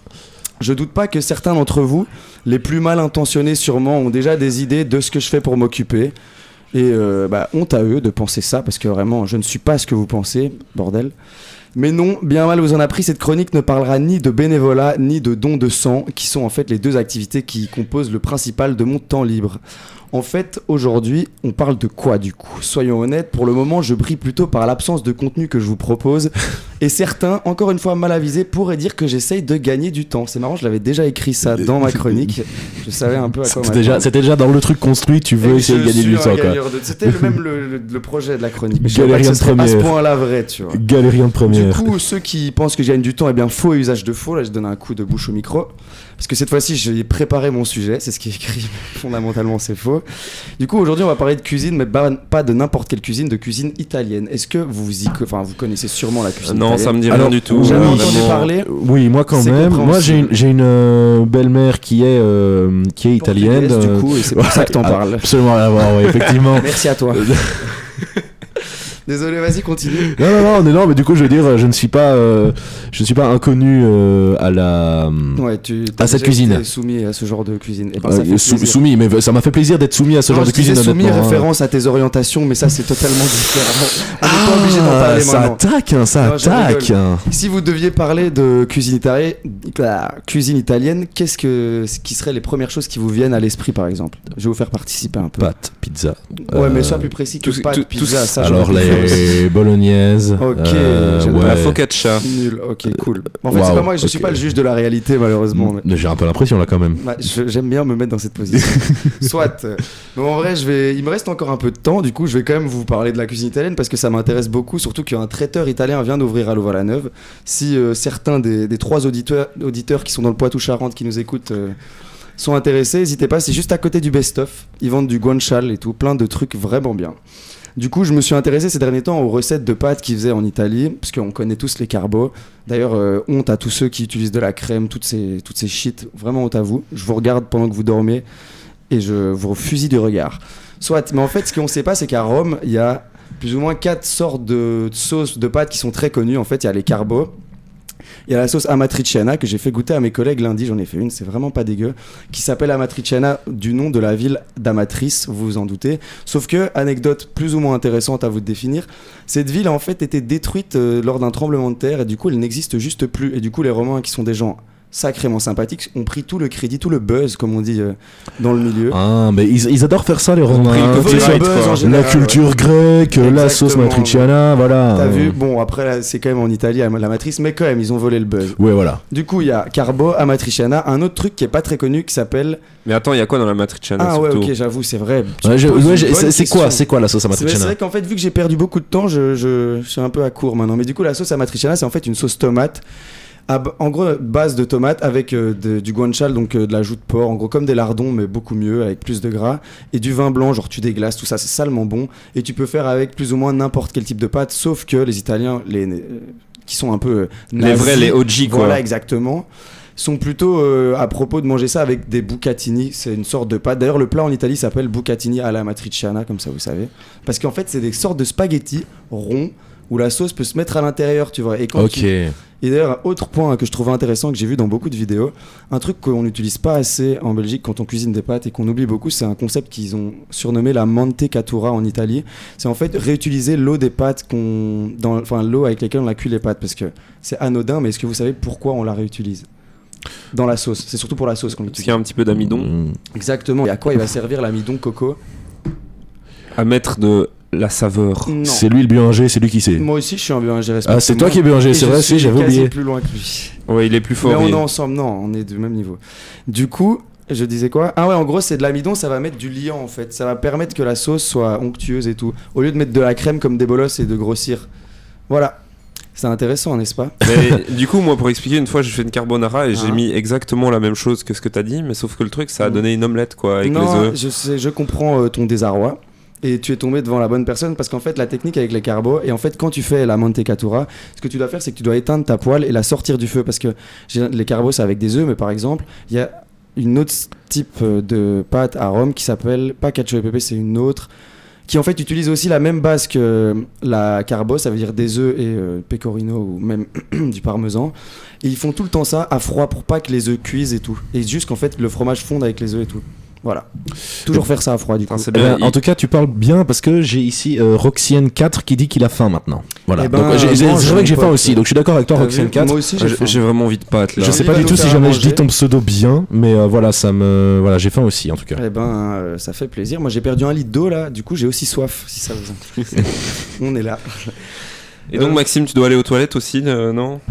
Je doute pas que certains d'entre vous, les plus mal intentionnés sûrement, ont déjà des idées de ce que je fais pour m'occuper. Et honte à eux de penser ça, parce que vraiment, je ne suis pas ce que vous pensez, bordel. Mais non, bien mal vous en a pris, cette chronique ne parlera ni de bénévolat, ni de don de sang, qui sont en fait les deux activités qui composent le principal de mon temps libre. En fait, aujourd'hui, on parle de quoi du coup? Soyons honnêtes, pour le moment, je brille plutôt par l'absence de contenu que je vous propose. Et certains, encore une fois mal avisés, pourraient dire que j'essaye de gagner du temps. C'est marrant, je l'avais déjà écrit ça dans ma chronique. Je savais un peu à quoi m'attendre. C'était déjà dans le truc construit, tu veux essayer de gagner du temps, quoi. C'était même le projet de la chronique. Galérien de première. À ce point-là vrai, tu vois. Galérien de première. Du coup, ceux qui pensent que je gagne du temps, eh bien, faux et usage de faux. Là, je donne un coup de bouche au micro. Parce que cette fois-ci, j'ai préparé mon sujet. C'est ce qui est écrit. Fondamentalement, c'est faux. Du coup, aujourd'hui, on va parler de cuisine, mais pas de n'importe quelle cuisine, de cuisine italienne. Est-ce que vous connaissez sûrement la cuisine italienne? Non, ça me dit rien du tout. Jamais entendu parler? Oui, moi quand même. Moi, j'ai une belle-mère qui est italienne. Du coup, et c'est pour ça que t'en parles. Absolument rien à voir, oui, effectivement. Merci à toi. Désolé, vas-y, continue. Non, mais du coup, je veux dire, je ne suis pas inconnu à cette cuisine. Été soumis à ce genre de cuisine. Et ben, soumis, mais ça m'a fait plaisir d'être soumis à ce genre de cuisine. Soumis, référence à tes orientations, mais ça, c'est totalement différent. On n'est pas obligé d'en parler maintenant. Ça attaque. Si vous deviez parler de cuisine italienne, qu'est-ce qui seraient les premières choses qui vous viennent à l'esprit, par exemple? Je vais vous faire participer un peu. Pâtes, pizza. Ouais, mais sois plus précis que pâtes, pizza. Ça, alors les bolognaises. Ok, la focaccia. Nul, ok, cool. En fait, c'est pas moi, je suis pas le juge de la réalité, malheureusement. Mais j'ai un peu l'impression là quand même. J'aime bien me mettre dans cette position. Soit. Mais en vrai, il me reste encore un peu de temps, du coup, je vais quand même vous parler de la cuisine italienne parce que ça m'intéresse beaucoup, surtout qu'un traiteur italien vient d'ouvrir à Louvain-la-Neuve. Si certains des 3 auditeurs qui sont dans le Poitou-Charentes qui nous écoutent sont intéressés, n'hésitez pas, c'est juste à côté du best-of. Ils vendent du guanciale et tout, plein de trucs vraiment bien. Du coup, je me suis intéressé ces derniers temps aux recettes de pâtes qu'ils faisaient en Italie, parce qu'on connaît tous les carbos. D'ailleurs, honte à tous ceux qui utilisent de la crème, toutes ces shit. Vraiment honte à vous. Je vous regarde pendant que vous dormez et je vous fusille du regard. Soit, mais en fait, ce qu'on ne sait pas, c'est qu'à Rome, il y a plus ou moins 4 sortes de sauces de pâtes qui sont très connues. En fait, il y a les carbos. Il y a la sauce amatriciana que j'ai fait goûter à mes collègues lundi, j'en ai fait une, c'est vraiment pas dégueu, qui s'appelle amatriciana du nom de la ville d'Amatrice, vous vous en doutez. Sauf que, anecdote plus ou moins intéressante à vous de définir, cette ville a en fait été détruite lors d'un tremblement de terre et du coup elle n'existe juste plus. Et du coup les Romains, qui sont des gens sacrément sympathiques, ont pris tout le crédit, tout le buzz comme on dit dans le milieu. Ah, mais ils adorent faire ça les Romains. La culture grecque, la sauce matriciana, voilà. T'as vu? Bon, après là, c'est quand même en Italie la matrice, mais quand même ils ont volé le buzz. Ouais, voilà. Du coup il y a carbo, amatriciana, un autre truc qui est pas très connu qui s'appelle... Mais attends, il y a quoi dans la matriciana? Ah ouais, ok, j'avoue, c'est vrai. C'est quoi la sauce amatriciana? C'est vrai qu'en fait, vu que j'ai perdu beaucoup de temps, je suis un peu à court maintenant. Mais du coup, la sauce amatriciana, c'est en fait une sauce tomate. En gros, base de tomates avec du guanciale, donc de la joue de porc, en gros comme des lardons, mais beaucoup mieux, avec plus de gras, et du vin blanc, genre tu déglaces, tout ça, c'est salement bon. Et tu peux faire avec plus ou moins n'importe quel type de pâte, sauf que les Italiens, qui sont un peu nazis, les vrais, les OG, quoi. Voilà, exactement. sont plutôt à propos de manger ça avec des bucatini. C'est une sorte de pâte. D'ailleurs, le plat en Italie s'appelle bucatini alla matriciana, comme ça vous savez. Parce qu'en fait, c'est des sortes de spaghettis ronds où la sauce peut se mettre à l'intérieur, tu vois. Et quand Et d'ailleurs, autre point que je trouvais intéressant, que j'ai vu dans beaucoup de vidéos, un truc qu'on n'utilise pas assez en Belgique quand on cuisine des pâtes et qu'on oublie beaucoup, c'est un concept qu'ils ont surnommé la mantecatura en Italie. C'est en fait réutiliser l'eau des pâtes, enfin l'eau avec laquelle on a cuit les pâtes, parce que c'est anodin, mais est-ce que vous savez pourquoi on la réutilise dans la sauce? C'est surtout pour la sauce qu'on l'utilise. Parce qu'il y a un petit peu d'amidon. Exactement. Et à quoi il va servir l'amidon, Coco? À mettre de la saveur. Non. C'est lui le bioingé, c'est lui qui sait. Moi aussi, je suis un bioingé. Ah, c'est toi qui es bioingé, c'est vrai, si, j'avais oublié. Plus loin que lui. Ouais, il est plus fort. Mais on il est est- ensemble, non, on est du même niveau. Du coup, je disais quoi? Ah ouais, en gros, c'est de l'amidon, ça va mettre du liant en fait. Ça va permettre que la sauce soit onctueuse et tout. Au lieu de mettre de la crème comme des bolosses et de grossir. Voilà. C'est intéressant, n'est-ce pas? Mais du coup, moi, pour expliquer, une fois, j'ai fait une carbonara et j'ai Ah. mis exactement la même chose que ce que t'as dit, mais sauf que le truc, ça a donné une omelette, quoi, avec les Non, œufs. je sais, je comprends ton désarroi. Et tu es tombé devant la bonne personne parce qu'en fait, la technique avec les carbos, et en fait, quand tu fais la mantecatura, ce que tu dois faire, c'est que tu dois éteindre ta poêle et la sortir du feu parce que les carbos, c'est avec des œufs, mais par exemple, il y a une autre type de pâte à Rome qui s'appelle pas cacio e pepe, c'est une autre qui en fait utilise aussi la même base que la carbo, ça veut dire des œufs et pecorino ou même du parmesan. Et ils font tout le temps ça à froid pour pas que les œufs cuisent et tout. Et juste qu'en fait, le fromage fonde avec les œufs et tout. Voilà. Toujours faire ça à froid du coup. c'est Eh bien. ben, en tout cas, tu parles bien parce que j'ai ici Roxien4 qui dit qu'il a faim maintenant. Voilà. Eh ben, Donc, moi, c'est vrai que j'ai mon faim pote, aussi. Donc je suis d'accord avec toi, T'as vu Roxien4. Moi aussi, j'ai faim. J'ai vraiment envie de pâtes, là. Je sais Il pas va du nous tout si faire à jamais je manger. dis ton pseudo bien, mais voilà, voilà, j'ai faim aussi en tout cas. Eh ben, ça fait plaisir. Moi, j'ai perdu 1 litre d'eau là. Du coup, j'ai aussi soif, si ça vous intéresse. On est là. Et donc, Maxime, tu dois aller aux toilettes aussi, non?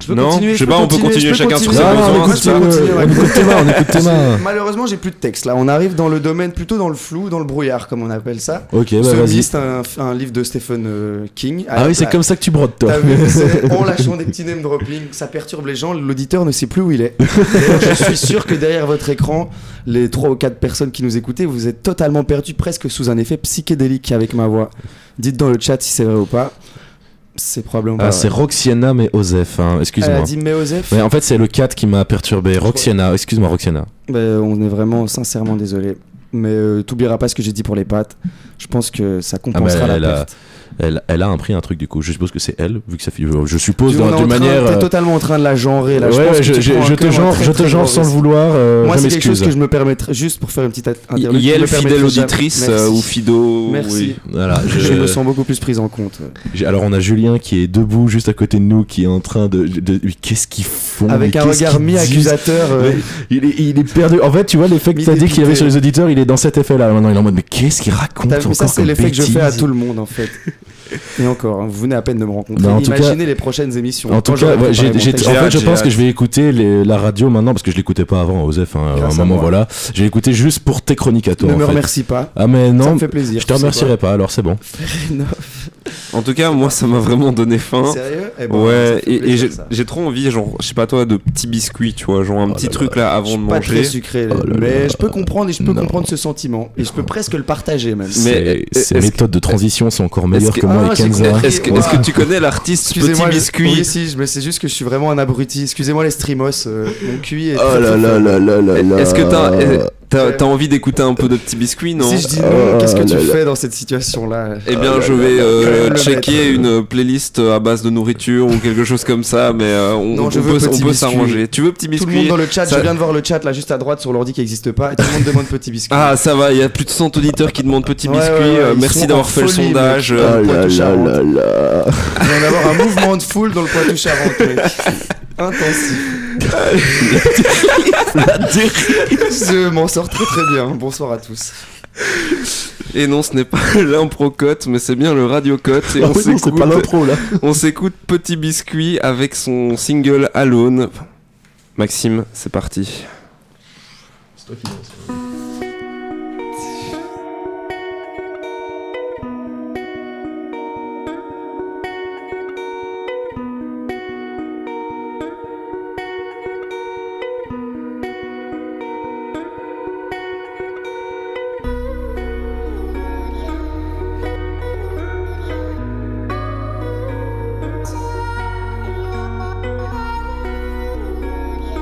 Je peux Non, continuer, je sais pas, on peut continuer chacun sur ses Non, besoins, on écoute c'est ça on écoute tes mains, on écoute tes mains. Malheureusement, j'ai plus de texte là. On arrive dans le domaine plutôt dans le flou, dans le brouillard, comme on appelle ça. Ok, bah Ce vas-y. livre, c'est un livre de Stephen King. Ah oui, c'est comme ça que tu brodes toi. T'as vu, c'est en lâchant des petits name dropping, ça perturbe les gens, l'auditeur ne sait plus où il est. D'ailleurs, je suis sûr que derrière votre écran, les 3 ou 4 personnes qui nous écoutez, vous êtes totalement perdus, presque sous un effet psychédélique avec ma voix. Dites dans le chat si c'est vrai ou pas. C'est probablement pas Ah, vrai. c'est Roxiana mais Osef, hein. Elle Excuse-moi. a dit Meosef. Ouais, en fait, c'est le 4 qui m'a perturbé. Roxiana, excuse-moi, Roxiana. On est vraiment sincèrement désolé. Mais t'oublieras pas ce que j'ai dit pour les pâtes. Je pense que ça compensera la perte. Elle a un prix, un truc du coup. Je suppose que c'est elle, vu que ça fait. Je suppose On est en d'une train- manière. T'es totalement en train de la genrer là. Ouais, je pense que tu prends je un te cœur genre, très, je très te genre sans le mauvais. vouloir. Moi, je c'est quelque chose m'excuse. que je me permettrais, juste pour faire une petite interlude. Yel, je me fidèle permettrais jamais- auditrice Merci. ou Fido. Merci. Oui. Voilà, Je me sens beaucoup plus prise en compte. Alors on a Julien qui est debout juste à côté de nous, qui est en train mais qu'est-ce qu'ils font? Avec Mais un qu'est-ce regard qu'ils mi-accusateur. disent il est perdu. En fait, tu vois l'effet que t'as dit qu'il avait sur les auditeurs, il est dans cet effet-là. Maintenant, il est en mode mais qu'est-ce qu'il raconte T'as vu, encore ça c'est comme l'effet que je fais à bêtises tout le monde en fait. Et encore, hein, vous venez à peine de me rencontrer. Bah, en tout Imaginez les prochaines émissions. En tout Quand cas, j'aurai ouais, préparé mon texte. en fait, je pense que je vais écouter la radio maintenant parce que je l'écoutais pas avant, Osef. À un Grâce à moment, moi. voilà. Je vais écouter juste pour tes chroniques à toi. Ne en me fait. remercie pas. Ah, mais non, Ça me fait plaisir. je te tu sais remercierai pas, alors c'est bon. quoi. En tout cas, moi, ça m'a vraiment donné faim. Sérieux Eh ben, ça Ouais, fait et plaisir, j'ai- ça. j'ai trop envie, genre, je sais pas toi, de petits biscuits, tu vois, genre un petit truc là Je avant suis de pas très manger. sucré, Oh là mais là. je peux comprendre et je peux Non. comprendre ce sentiment et je peux presque le partager même. Mais Ces est-ce méthodes de transition sont encore meilleures que- que moi Ah, et j'ai Kenza. compris. Est-ce que tu connais l'artiste Petit Excusez-moi, Biscuit? Oui, si, mais c'est juste que je suis vraiment un abruti. Excusez-moi les streamos, mon QI est. Oh très, là très là faible. là là là là. Est-ce que t'as envie d'écouter un peu de Petit Biscuit, non? Si je dis non, Oh qu'est-ce que tu là là. fais dans cette situation-là Eh bien, Oh là je là vais là là là. checker une playlist à base de nourriture ou quelque chose comme ça, mais Non, on je veux peut Petit Biscuit. s'arranger. Tu veux Petit Tout le monde Biscuit? dans le chat, Ça- je viens de voir le chat là juste à droite sur l'ordi qui n'existe pas et tout le monde demande Petit Biscuit. Ah, ça va, il y a plus de 100 auditeurs qui demandent Petit Ouais, Biscuit. ouais, ouais, ils Merci sont d'avoir en fait le folie, sondage. mec. Oh là là Poitou-Charentes. là là. Il va y en avoir un mouvement de foule dans le Poitou-Charentes, mec. Intensif. Je m'en sors très très bien. Bonsoir à tous. Et non, ce n'est pas l'improcote, mais c'est bien le radiocote. Et Ah oui, non, c'est pas l'impro là. on s'écoute Petit Biscuit avec son single Alone. Maxime, c'est parti. Thank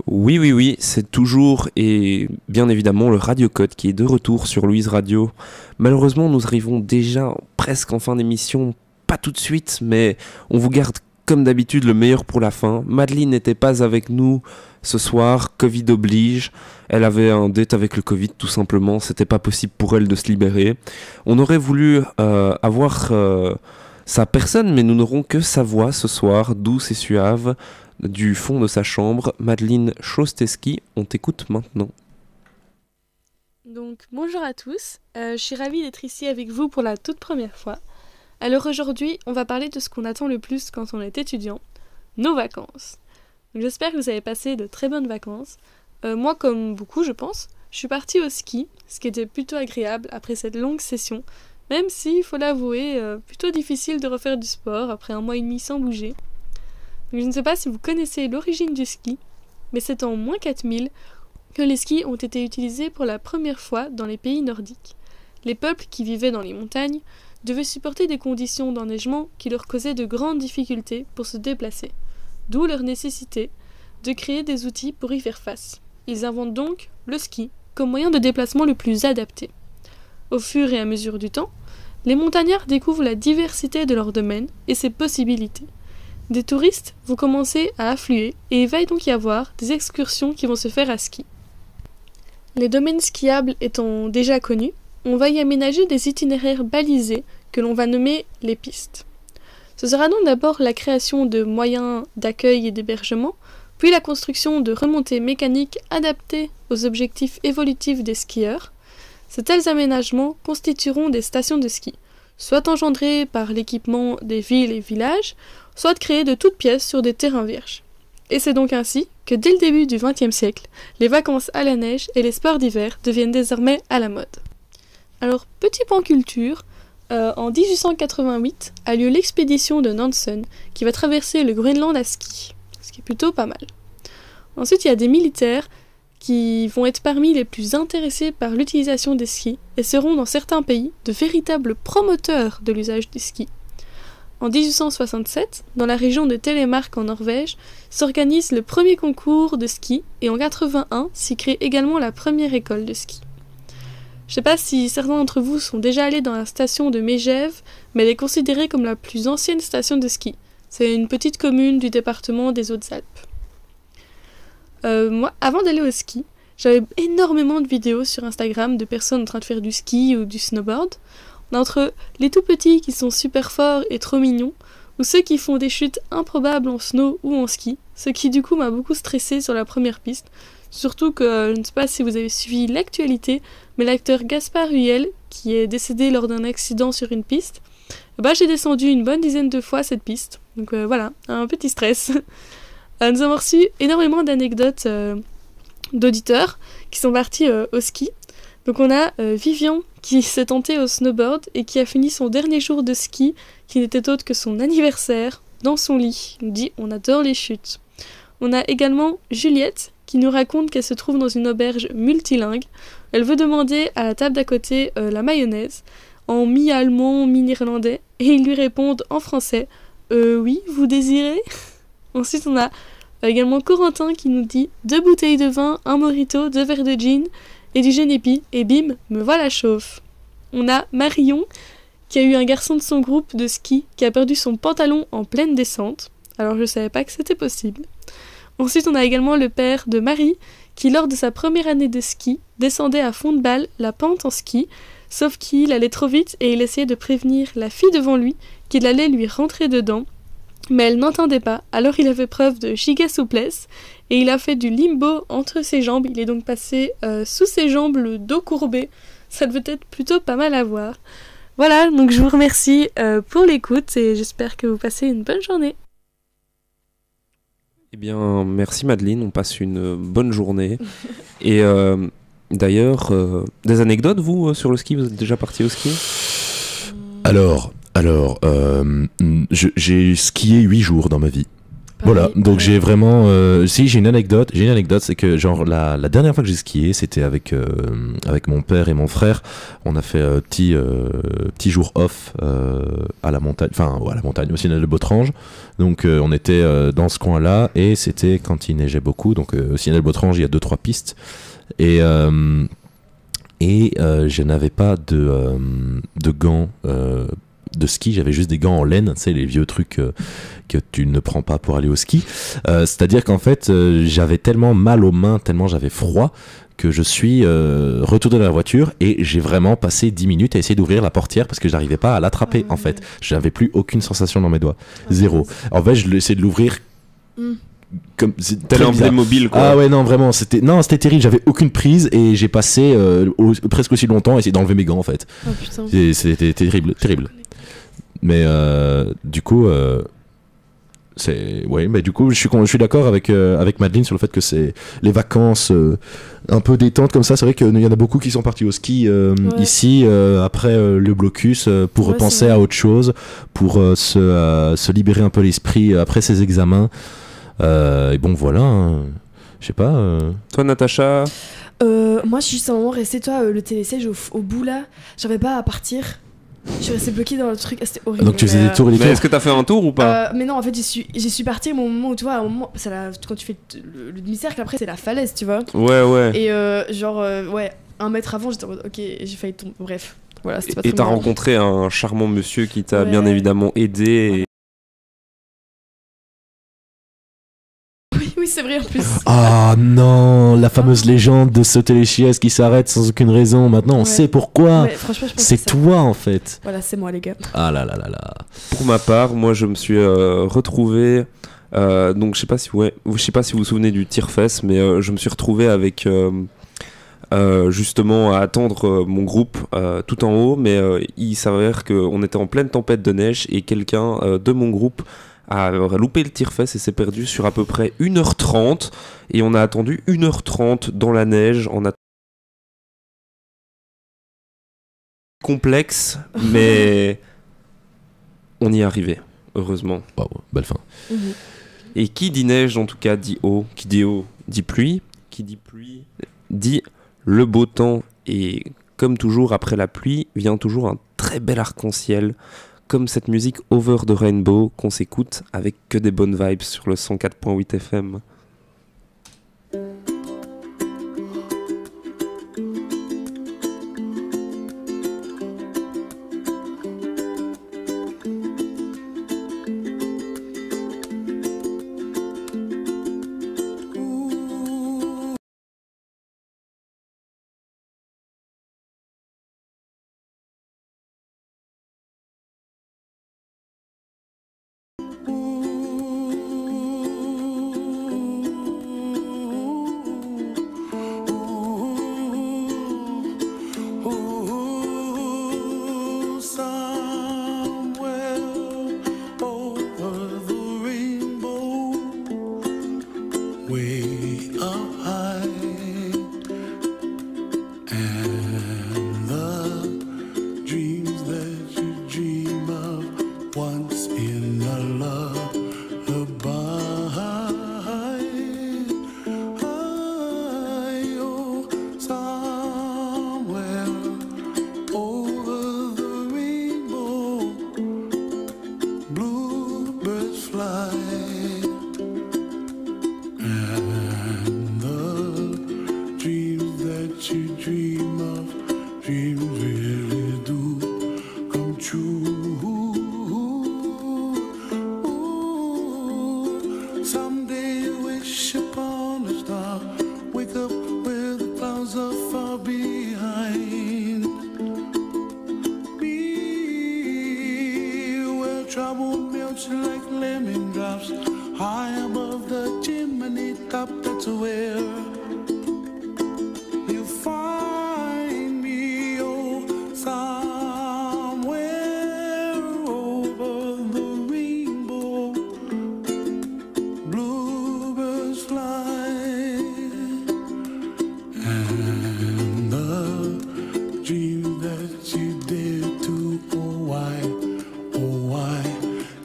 Oui, c'est toujours et bien évidemment le Radio Code qui est de retour sur Louise Radio. Malheureusement, nous arrivons déjà presque en fin d'émission, pas tout de suite, mais on vous garde comme d'habitude le meilleur pour la fin. Madeleine n'était pas avec nous ce soir, Covid oblige. Elle avait un date avec le Covid tout simplement, c'était pas possible pour elle de se libérer. On aurait voulu avoir sa personne, mais nous n'aurons que sa voix ce soir, douce et suave, du fond de sa chambre. Madeleine Chosteski, on t'écoute maintenant. Donc bonjour à tous, je suis ravie d'être ici avec vous pour la toute première fois. Alors aujourd'hui, on va parler de ce qu'on attend le plus quand on est étudiant, nos vacances. Donc, j'espère que vous avez passé de très bonnes vacances. Moi, comme beaucoup, je pense, je suis partie au ski, ce qui était plutôt agréable après cette longue session, même si, il faut l'avouer, plutôt difficile de refaire du sport après 1 mois et demi sans bouger. Donc, je ne sais pas si vous connaissez l'origine du ski, mais c'est en moins 4000 que les skis ont été utilisés pour la première fois dans les pays nordiques. Les peuples qui vivaient dans les montagnes devaient supporter des conditions d'enneigement qui leur causaient de grandes difficultés pour se déplacer, d'où leur nécessité de créer des outils pour y faire face. Ils inventent donc le ski comme moyen de déplacement le plus adapté. Au fur et à mesure du temps, les montagnards découvrent la diversité de leur domaine et ses possibilités. Des touristes vont commencer à affluer et il va donc y avoir des excursions qui vont se faire à ski. Les domaines skiables étant déjà connus, on va y aménager des itinéraires balisés que l'on va nommer les pistes. Ce sera donc d'abord la création de moyens d'accueil et d'hébergement, puis la construction de remontées mécaniques adaptées aux objectifs évolutifs des skieurs. Ces tels aménagements constitueront des stations de ski, soit engendrées par l'équipement des villes et villages, soit créées de toutes pièces sur des terrains vierges. Et c'est donc ainsi que dès le début du XXe siècle, les vacances à la neige et les sports d'hiver deviennent désormais à la mode. Alors, petit point culture, en 1888 a lieu l'expédition de Nansen qui va traverser le Groenland à ski, ce qui est plutôt pas mal. Ensuite, il y a des militaires qui vont être parmi les plus intéressés par l'utilisation des skis et seront dans certains pays de véritables promoteurs de l'usage des skis. En 1867, dans la région de Telemark en Norvège, s'organise le premier concours de ski et en 1981 s'y crée également la première école de ski. Je ne sais pas si certains d'entre vous sont déjà allés dans la station de Megève, mais elle est considérée comme la plus ancienne station de ski. C'est une petite commune du département des Hautes-Alpes. Moi, avant d'aller au ski, j'avais énormément de vidéos sur Instagram de personnes en train de faire du ski ou du snowboard. Entre les tout petits qui sont super forts et trop mignons, ou ceux qui font des chutes improbables en snow ou en ski, ce qui du coup m'a beaucoup stressée sur la première piste. Surtout que, je ne sais pas si vous avez suivi l'actualité, mais l'acteur Gaspard Huliel, qui est décédé lors d'un accident sur une piste, j'ai descendu une bonne dizaine de fois cette piste. Donc voilà, un petit stress. Nous avons reçu énormément d'anecdotes d'auditeurs qui sont partis au ski. Donc on a Vivian qui s'est tenté au snowboard et qui a fini son dernier jour de ski, qui n'était autre que son anniversaire, dans son lit. Il nous dit « On adore les chutes ». On a également Juliette qui nous raconte qu'elle se trouve dans une auberge multilingue. Elle veut demander à la table d'à côté la mayonnaise, en mi-allemand, mi-néerlandais, et ils lui répondent en français « Oui, vous désirez ?» Ensuite, on a également Corentin qui nous dit « 2 bouteilles de vin, un mojito, 2 verres de gin et du Genepi, et bim, me voilà chauffe !» On a Marion qui a eu un garçon de son groupe de ski qui a perdu son pantalon en pleine descente. Alors je savais pas que c'était possible. Ensuite, on a également le père de Marie qui, lors de sa première année de ski, descendait à fond de balle la pente en ski, sauf qu'il allait trop vite et il essayait de prévenir la fille devant lui qu'il allait lui rentrer dedans. Mais elle n'entendait pas, alors il a fait preuve de giga souplesse et il a fait du limbo entre ses jambes. Il est donc passé sous ses jambes, le dos courbé. Ça devait être plutôt pas mal à voir. Voilà, donc je vous remercie pour l'écoute et j'espère que vous passez une bonne journée. Eh bien, merci Madeleine, on passe une bonne journée. Et d'ailleurs, des anecdotes, vous, sur le ski? Vous êtes déjà parti au ski? Alors, j'ai skié 8 jours dans ma vie. Voilà, donc j'ai vraiment... si, j'ai une anecdote, c'est que genre la dernière fois que j'ai skié, c'était avec mon père et mon frère. On a fait petit jour off à la montagne, au Cinédel de Botrange. Donc on était dans ce coin-là, et c'était quand il neigeait beaucoup. Donc au Cinédel de Botrange, il y a 2-3 pistes. Et je n'avais pas de gants de ski, j'avais juste des gants en laine, tu sais, les vieux trucs que tu ne prends pas pour aller au ski. C'est-à-dire qu'en fait, j'avais tellement mal aux mains, tellement j'avais froid, que je suis retourné dans la voiture, et j'ai vraiment passé 10 minutes à essayer d'ouvrir la portière parce que je n'arrivais pas à l'attraper, en fait. J'avais plus aucune sensation dans mes doigts. Zéro. En fait, je essayé de l'ouvrir comme tel un Playmobil, quoi. Ah ouais, non, vraiment, c'était terrible, j'avais aucune prise, et j'ai passé presque aussi longtemps à essayer d'enlever mes gants, en fait. Oh putain. C'était terrible. Mais du coup, du coup, je suis d'accord avec Madeleine sur le fait que c'est les vacances un peu détentes comme ça. C'est vrai qu'il y en a beaucoup qui sont partis au ski ici après le blocus pour penser à autre chose, pour se libérer un peu l'esprit après ces examens. Et bon, voilà, hein. Je sais pas. Toi, Natacha? Moi, je suis juste un moment resté, le télésiège au bout là, j'arrivais pas à partir. Je suis restée bloquée dans le truc, c'était horrible. Donc tu faisais des tours et des tours. Mais est-ce que t'as fait un tour ou pas? Mais non, en fait, j'y suis partie au moment où, tu vois, à un moment, quand tu fais le demi-cercle, après, c'est la falaise, tu vois. Ouais. Et 1 mètre avant, j'étais en mode, ok, j'ai failli tomber. Bref, voilà, c'était pas très Et t'as marrant. rencontré un charmant monsieur qui t'a bien évidemment aidé. Oui, c'est vrai en plus. Ah non, la fameuse légende de ce téléchiaise qui s'arrête sans aucune raison. Maintenant, on sait pourquoi. Ouais, franchement, je pense c'est que toi, en fait. Voilà, c'est moi, les gars. Ah là là là là. Pour ma part, moi, je me suis retrouvé. Donc, je sais pas si vous vous souvenez du tire-fesse, mais je me suis retrouvé avec justement à attendre mon groupe tout en haut. Mais il s'avère qu'on était en pleine tempête de neige, et quelqu'un de mon groupe a loupé le tire-fesse et s'est perdu sur à peu près 1h30, et on a attendu 1h30 dans la neige en complexe, mais on y est arrivé, heureusement. Waouh, belle fin. Et qui dit neige, en tout cas, dit eau. Qui dit eau, dit pluie. Qui dit pluie, dit le beau temps. Et comme toujours, après la pluie, vient toujours un très bel arc-en-ciel, comme cette musique Over the Rainbow qu'on s'écoute avec que des bonnes vibes sur le 104.8 FM.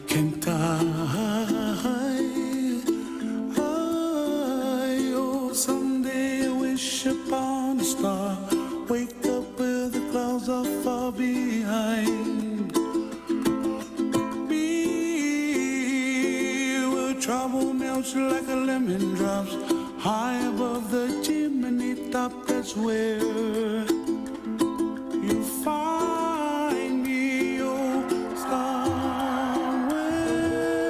Can't I wish upon a star. Wake up where the clouds are far behind. Be where trouble melts like a lemon drops. High above the chimney top, that's where you find me, oh somewhere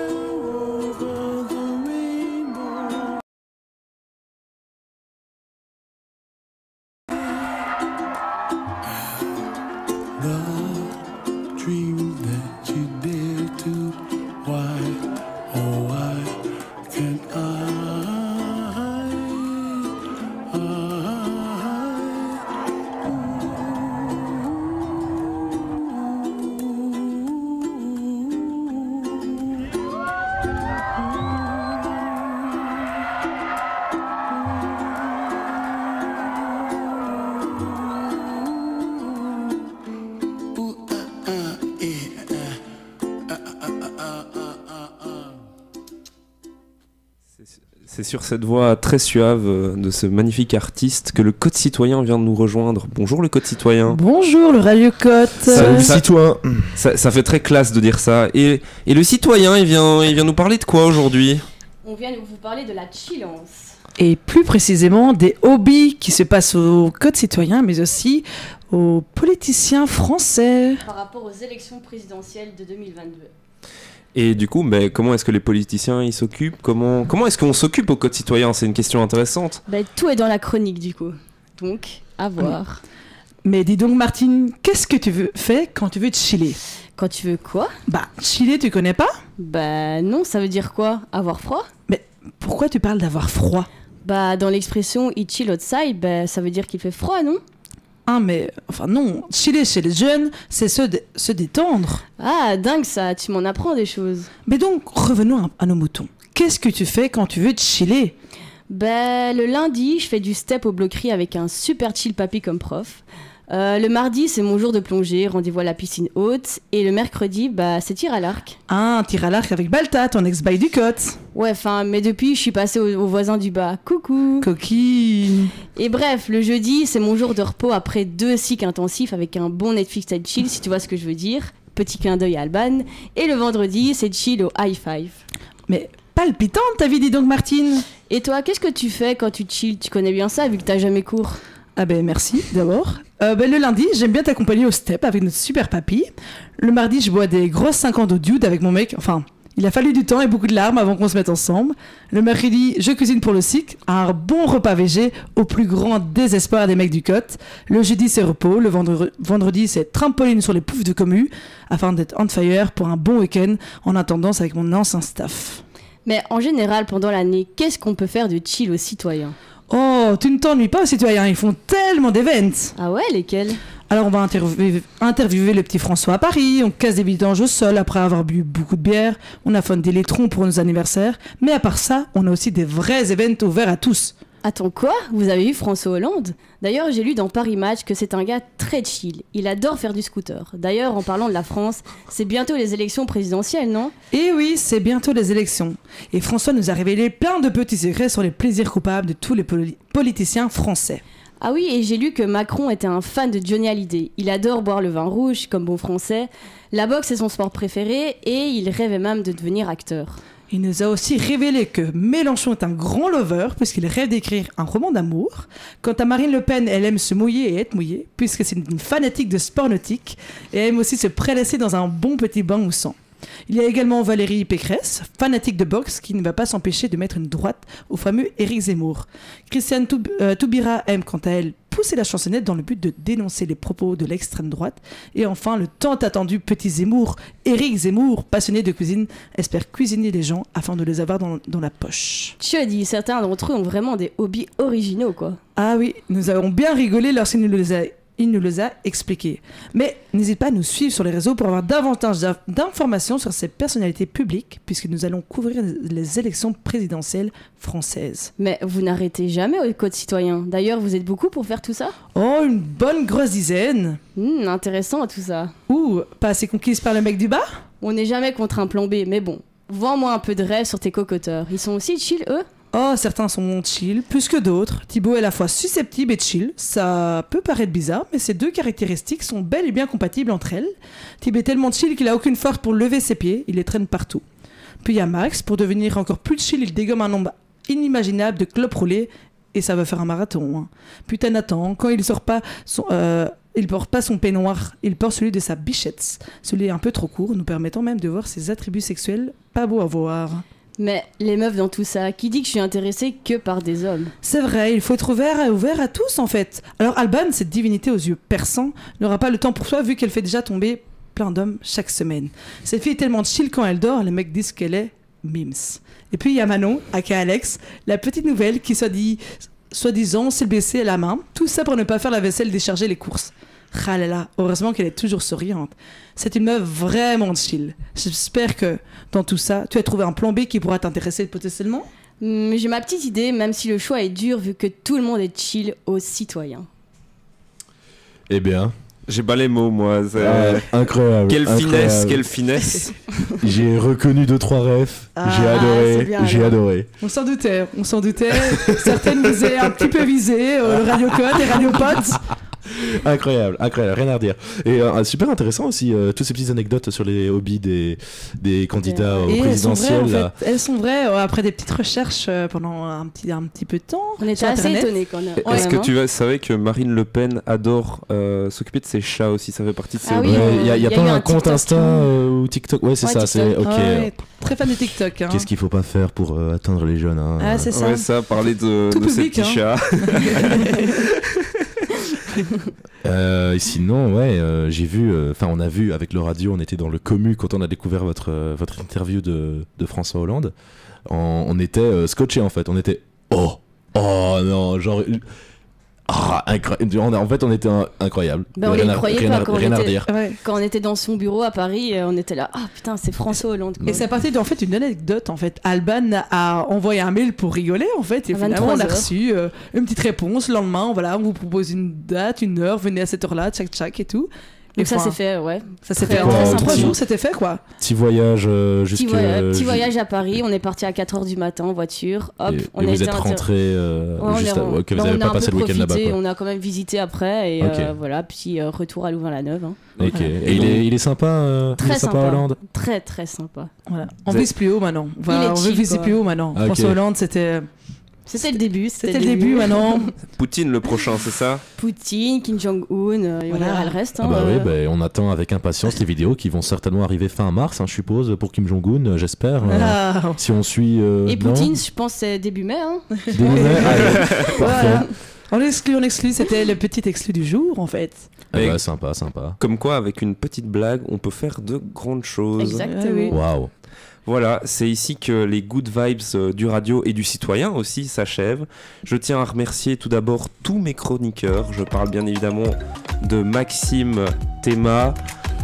over the rainbow. The dream that you dare to, why, oh why can't I? C'est sur cette voix très suave de ce magnifique artiste que le Code Citoyen vient de nous rejoindre. Bonjour le Code Citoyen. Bonjour le Radio Code. Salut citoyen. Ça fait très classe de dire ça. Et le citoyen, il vient nous parler de quoi aujourd'hui? On vient vous parler de la chillance. Et plus précisément des hobbies qui se passent au Code Citoyen, mais aussi aux politiciens français. Par rapport aux élections présidentielles de 2022. Et du coup, comment est-ce que les politiciens ils s'occupent? Comment est-ce qu'on s'occupe au Code Citoyen? C'est une question intéressante. Tout est dans la chronique du coup. Donc, à voir. Mais dis donc Martine, qu'est-ce que tu fais quand tu veux te chiller? Quand tu veux quoi? Chiller, tu connais pas? Non, ça veut dire quoi? Avoir froid? Mais pourquoi tu parles d'avoir froid? Dans l'expression « it chill outside », ça veut dire qu'il fait froid, non? Non, chiller chez les jeunes, c'est se détendre. Ah, dingue ça, tu m'en apprends des choses. Mais donc, revenons à nos moutons. Qu'est-ce que tu fais quand tu veux te chiller? Le lundi, je fais du step au bloquerie avec un super chill papy comme prof. Le mardi, c'est mon jour de plongée, rendez-vous à la piscine haute. Et le mercredi, c'est tir à l'arc. Ah, tir à l'arc avec Balta, ton ex-bail du Cote. Ouais, mais depuis, je suis passée au voisin du bas. Coucou. Coquine. Et bref, le jeudi, c'est mon jour de repos après 2 cycles intensifs avec un bon Netflix and chill, si tu vois ce que je veux dire. Petit clin d'œil à Alban. Et le vendredi, c'est chill au high five. Mais palpitante ta vie, dis donc Martine. Et toi, qu'est-ce que tu fais quand tu chill? Tu connais bien ça vu que t'as jamais cours. Ah merci d'abord. Le lundi, j'aime bien t'accompagner au step avec notre super papy. Le mardi, je bois des grosses 5 ans d'eau dude avec mon mec. Enfin, il a fallu du temps et beaucoup de larmes avant qu'on se mette ensemble. Le mercredi, je cuisine pour le cycle, un bon repas végé au plus grand désespoir des mecs du Cote. Le jeudi, c'est repos. Le vendredi, c'est trampoline sur les poufs de commu afin d'être on fire pour un bon week-end en attendance avec mon ancien staff. Mais en général, pendant l'année, qu'est-ce qu'on peut faire de chill aux citoyens? Oh, tu ne t'ennuies pas aux citoyens, ils font tellement d'événements. Ah ouais, lesquels? Alors on va interviewer le petit François à Paris, on casse des vidanges au sol après avoir bu beaucoup de bière, on affonne des laitrons pour nos anniversaires, mais à part ça, on a aussi des vrais événements ouverts à tous. Attends quoi? Vous avez vu François Hollande? D'ailleurs, j'ai lu dans Paris Match que c'est un gars très chill. Il adore faire du scooter. D'ailleurs, en parlant de la France, c'est bientôt les élections présidentielles, non? Eh oui, c'est bientôt les élections. Et François nous a révélé plein de petits secrets sur les plaisirs coupables de tous les politiciens français. Ah oui, et j'ai lu que Macron était un fan de Johnny Hallyday. Il adore boire le vin rouge, comme bon français. La boxe est son sport préféré et il rêvait même de devenir acteur. Il nous a aussi révélé que Mélenchon est un grand lover puisqu'il rêve d'écrire un roman d'amour. Quant à Marine Le Pen, elle aime se mouiller et être mouillée puisque c'est une fanatique de sport nautique et aime aussi se prélasser dans un bon petit bain moussant. Il y a également Valérie Pécresse, fanatique de boxe qui ne va pas s'empêcher de mettre une droite au fameux Éric Zemmour. Christiane Taubira aime quant à elle pousser la chansonnette dans le but de dénoncer les propos de l'extrême droite. Et enfin, le tant attendu petit Zemmour, Éric Zemmour, passionné de cuisine, espère cuisiner les gens afin de les avoir dans la poche. Tu as dit, certains d'entre eux ont vraiment des hobbies originaux, quoi. Ah oui, nous avons bien rigolé lorsqu'il nous les a expliqués. Mais n'hésite pas à nous suivre sur les réseaux pour avoir davantage d'informations sur ces personnalités publiques, puisque nous allons couvrir les élections présidentielles françaises. Mais vous n'arrêtez jamais au Code Citoyen. D'ailleurs, vous êtes beaucoup pour faire tout ça? Oh, une bonne grosse dizaine. Intéressant tout ça. Ouh, pas assez conquise par le mec du bas? On n'est jamais contre un plan B, mais bon. Vends-moi un peu de rêve sur tes cocoteurs. Ils sont aussi chill, eux? Oh, certains sont chill, plus que d'autres. Thibaut est à la fois susceptible et chill. Ça peut paraître bizarre, mais ces deux caractéristiques sont bel et bien compatibles entre elles. Thibaut est tellement chill qu'il a aucune force pour lever ses pieds, il les traîne partout. Puis il y a Max, pour devenir encore plus chill, il dégomme un nombre inimaginable de clopes roulées, et ça va faire un marathon. Hein. Putain, Nathan, quand il sort pas il porte pas son peignoir, il porte celui de sa bichette. Celui est un peu trop court, nous permettant même de voir ses attributs sexuels pas beaux à voir. Mais les meufs dans tout ça, qui dit que je suis intéressée que par des hommes? C'est vrai, il faut être ouvert à tous en fait. Alors Alban, cette divinité aux yeux perçants, n'aura pas le temps pour toi vu qu'elle fait déjà tomber plein d'hommes chaque semaine. Cette fille est tellement chill quand elle dort, les mecs disent qu'elle est mims. Et puis il y a Manon, aka Alex, la petite nouvelle qui soi-disant s'est blessée à la main, tout ça pour ne pas faire la vaisselle, décharger les courses. Ah là là, heureusement qu'elle est toujours souriante. C'est une meuf vraiment chill. J'espère que dans tout ça, tu as trouvé un plan B qui pourra t'intéresser potentiellement. J'ai ma petite idée, même si le choix est dur vu que tout le monde est chill aux citoyens. Eh bien, j'ai pas les mots, moi. Incroyable. Quelle finesse. J'ai reconnu 2-3 refs. J'ai adoré. On s'en doutait. Certaines visaient un petit peu visées, le Radio Code et Radio Potes. Incroyable, rien à redire. Et super intéressant aussi, toutes ces petites anecdotes sur les hobbies des candidats au présidentiel. Elles sont vraies, après des petites recherches pendant un petit peu de temps. On était assez étonnés quand même. Est-ce que tu savais que Marine Le Pen adore s'occuper de ses chats aussi? Ça fait partie de ses hobbies. Il y a pas un compte Insta ou TikTok. Ouais, c'est ça, c'est ok. Ouais, très fan de TikTok. Hein. Qu'est-ce qu'il faut pas faire pour atteindre les jeunes hein, Ah, c'est ça. Ouais, ça, parler de ces petits chats. Sinon, j'ai vu, on a vu avec le radio, on était dans le Commu quand on a découvert votre interview de François Hollande. On était scotché en fait, on était oh non, genre incroyable. En fait, on était incroyable. On les croyait pas quand on était dans son bureau à Paris, on était là. Ah putain, c'est François Hollande. Quoi. Et c'est parti d'une une anecdote en fait. Alban a envoyé un mail pour rigoler en fait, et finalement on a reçu une petite réponse. Le lendemain, voilà, on vous propose une date, une heure, venez à cette heure-là, tchac et tout. Donc ça s'est fait, ouais. Ça s'est fait en 3 jours, c'était fait quoi. Petit voyage Petit voyage à Paris, on est parti à 4h du matin en voiture, hop, on et vous êtes rentré que vous n'avez pas passé le week-end là-bas. On a quand même visité après, et voilà, puis retour à Louvain-la-Neuve. Hein. Ok, et il est sympa, très sympa, Hollande. Très très sympa. Voilà. On vise plus haut maintenant. On veut viser plus haut maintenant. François Hollande, c'était le début. C'était le début maintenant. Poutine le prochain, c'est ça? Poutine, Kim Jong-un, et on verra le reste. Hein, on attend avec impatience les vidéos qui vont certainement arriver fin mars, je suppose, pour Kim Jong-un, j'espère. Si on suit. Et Poutine, je pense c'est début mai. Hein. Début mai, voilà. On exclut, c'était le petit exclu du jour en fait. Sympa. Comme quoi, avec une petite blague, on peut faire de grandes choses. Exactement. Waouh. Voilà, c'est ici que les good vibes du radio et du citoyen aussi s'achèvent. Je tiens à remercier tout d'abord tous mes chroniqueurs. Je parle bien évidemment de Maxime, Théma,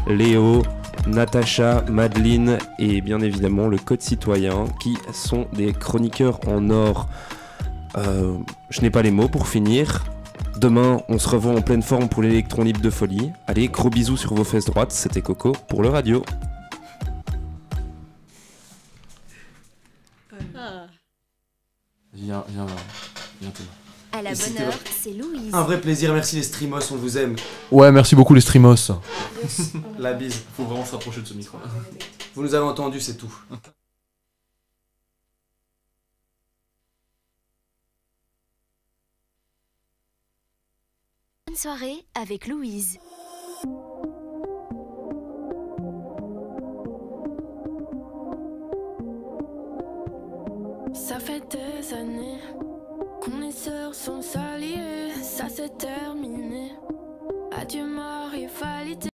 Léo, Natacha, Madeleine et bien évidemment le Code Citoyen qui sont des chroniqueurs en or. Je n'ai pas les mots pour finir. Demain, on se revoit en pleine forme pour l'électron libre de folie. Allez, gros bisous sur vos fesses droites. C'était Coco pour le radio. Viens Thomas. À la bonne heure, c'est Louise. Un vrai plaisir, merci les streamos, on vous aime. Ouais, merci beaucoup les streamos. La bise. Faut vraiment se rapprocher de ce micro. Vous nous avez entendu, c'est tout. Bonne soirée avec Louise. Ça fait des années qu'on est sœurs sans s'allier, ça s'est terminé. Adieu ma rivalité.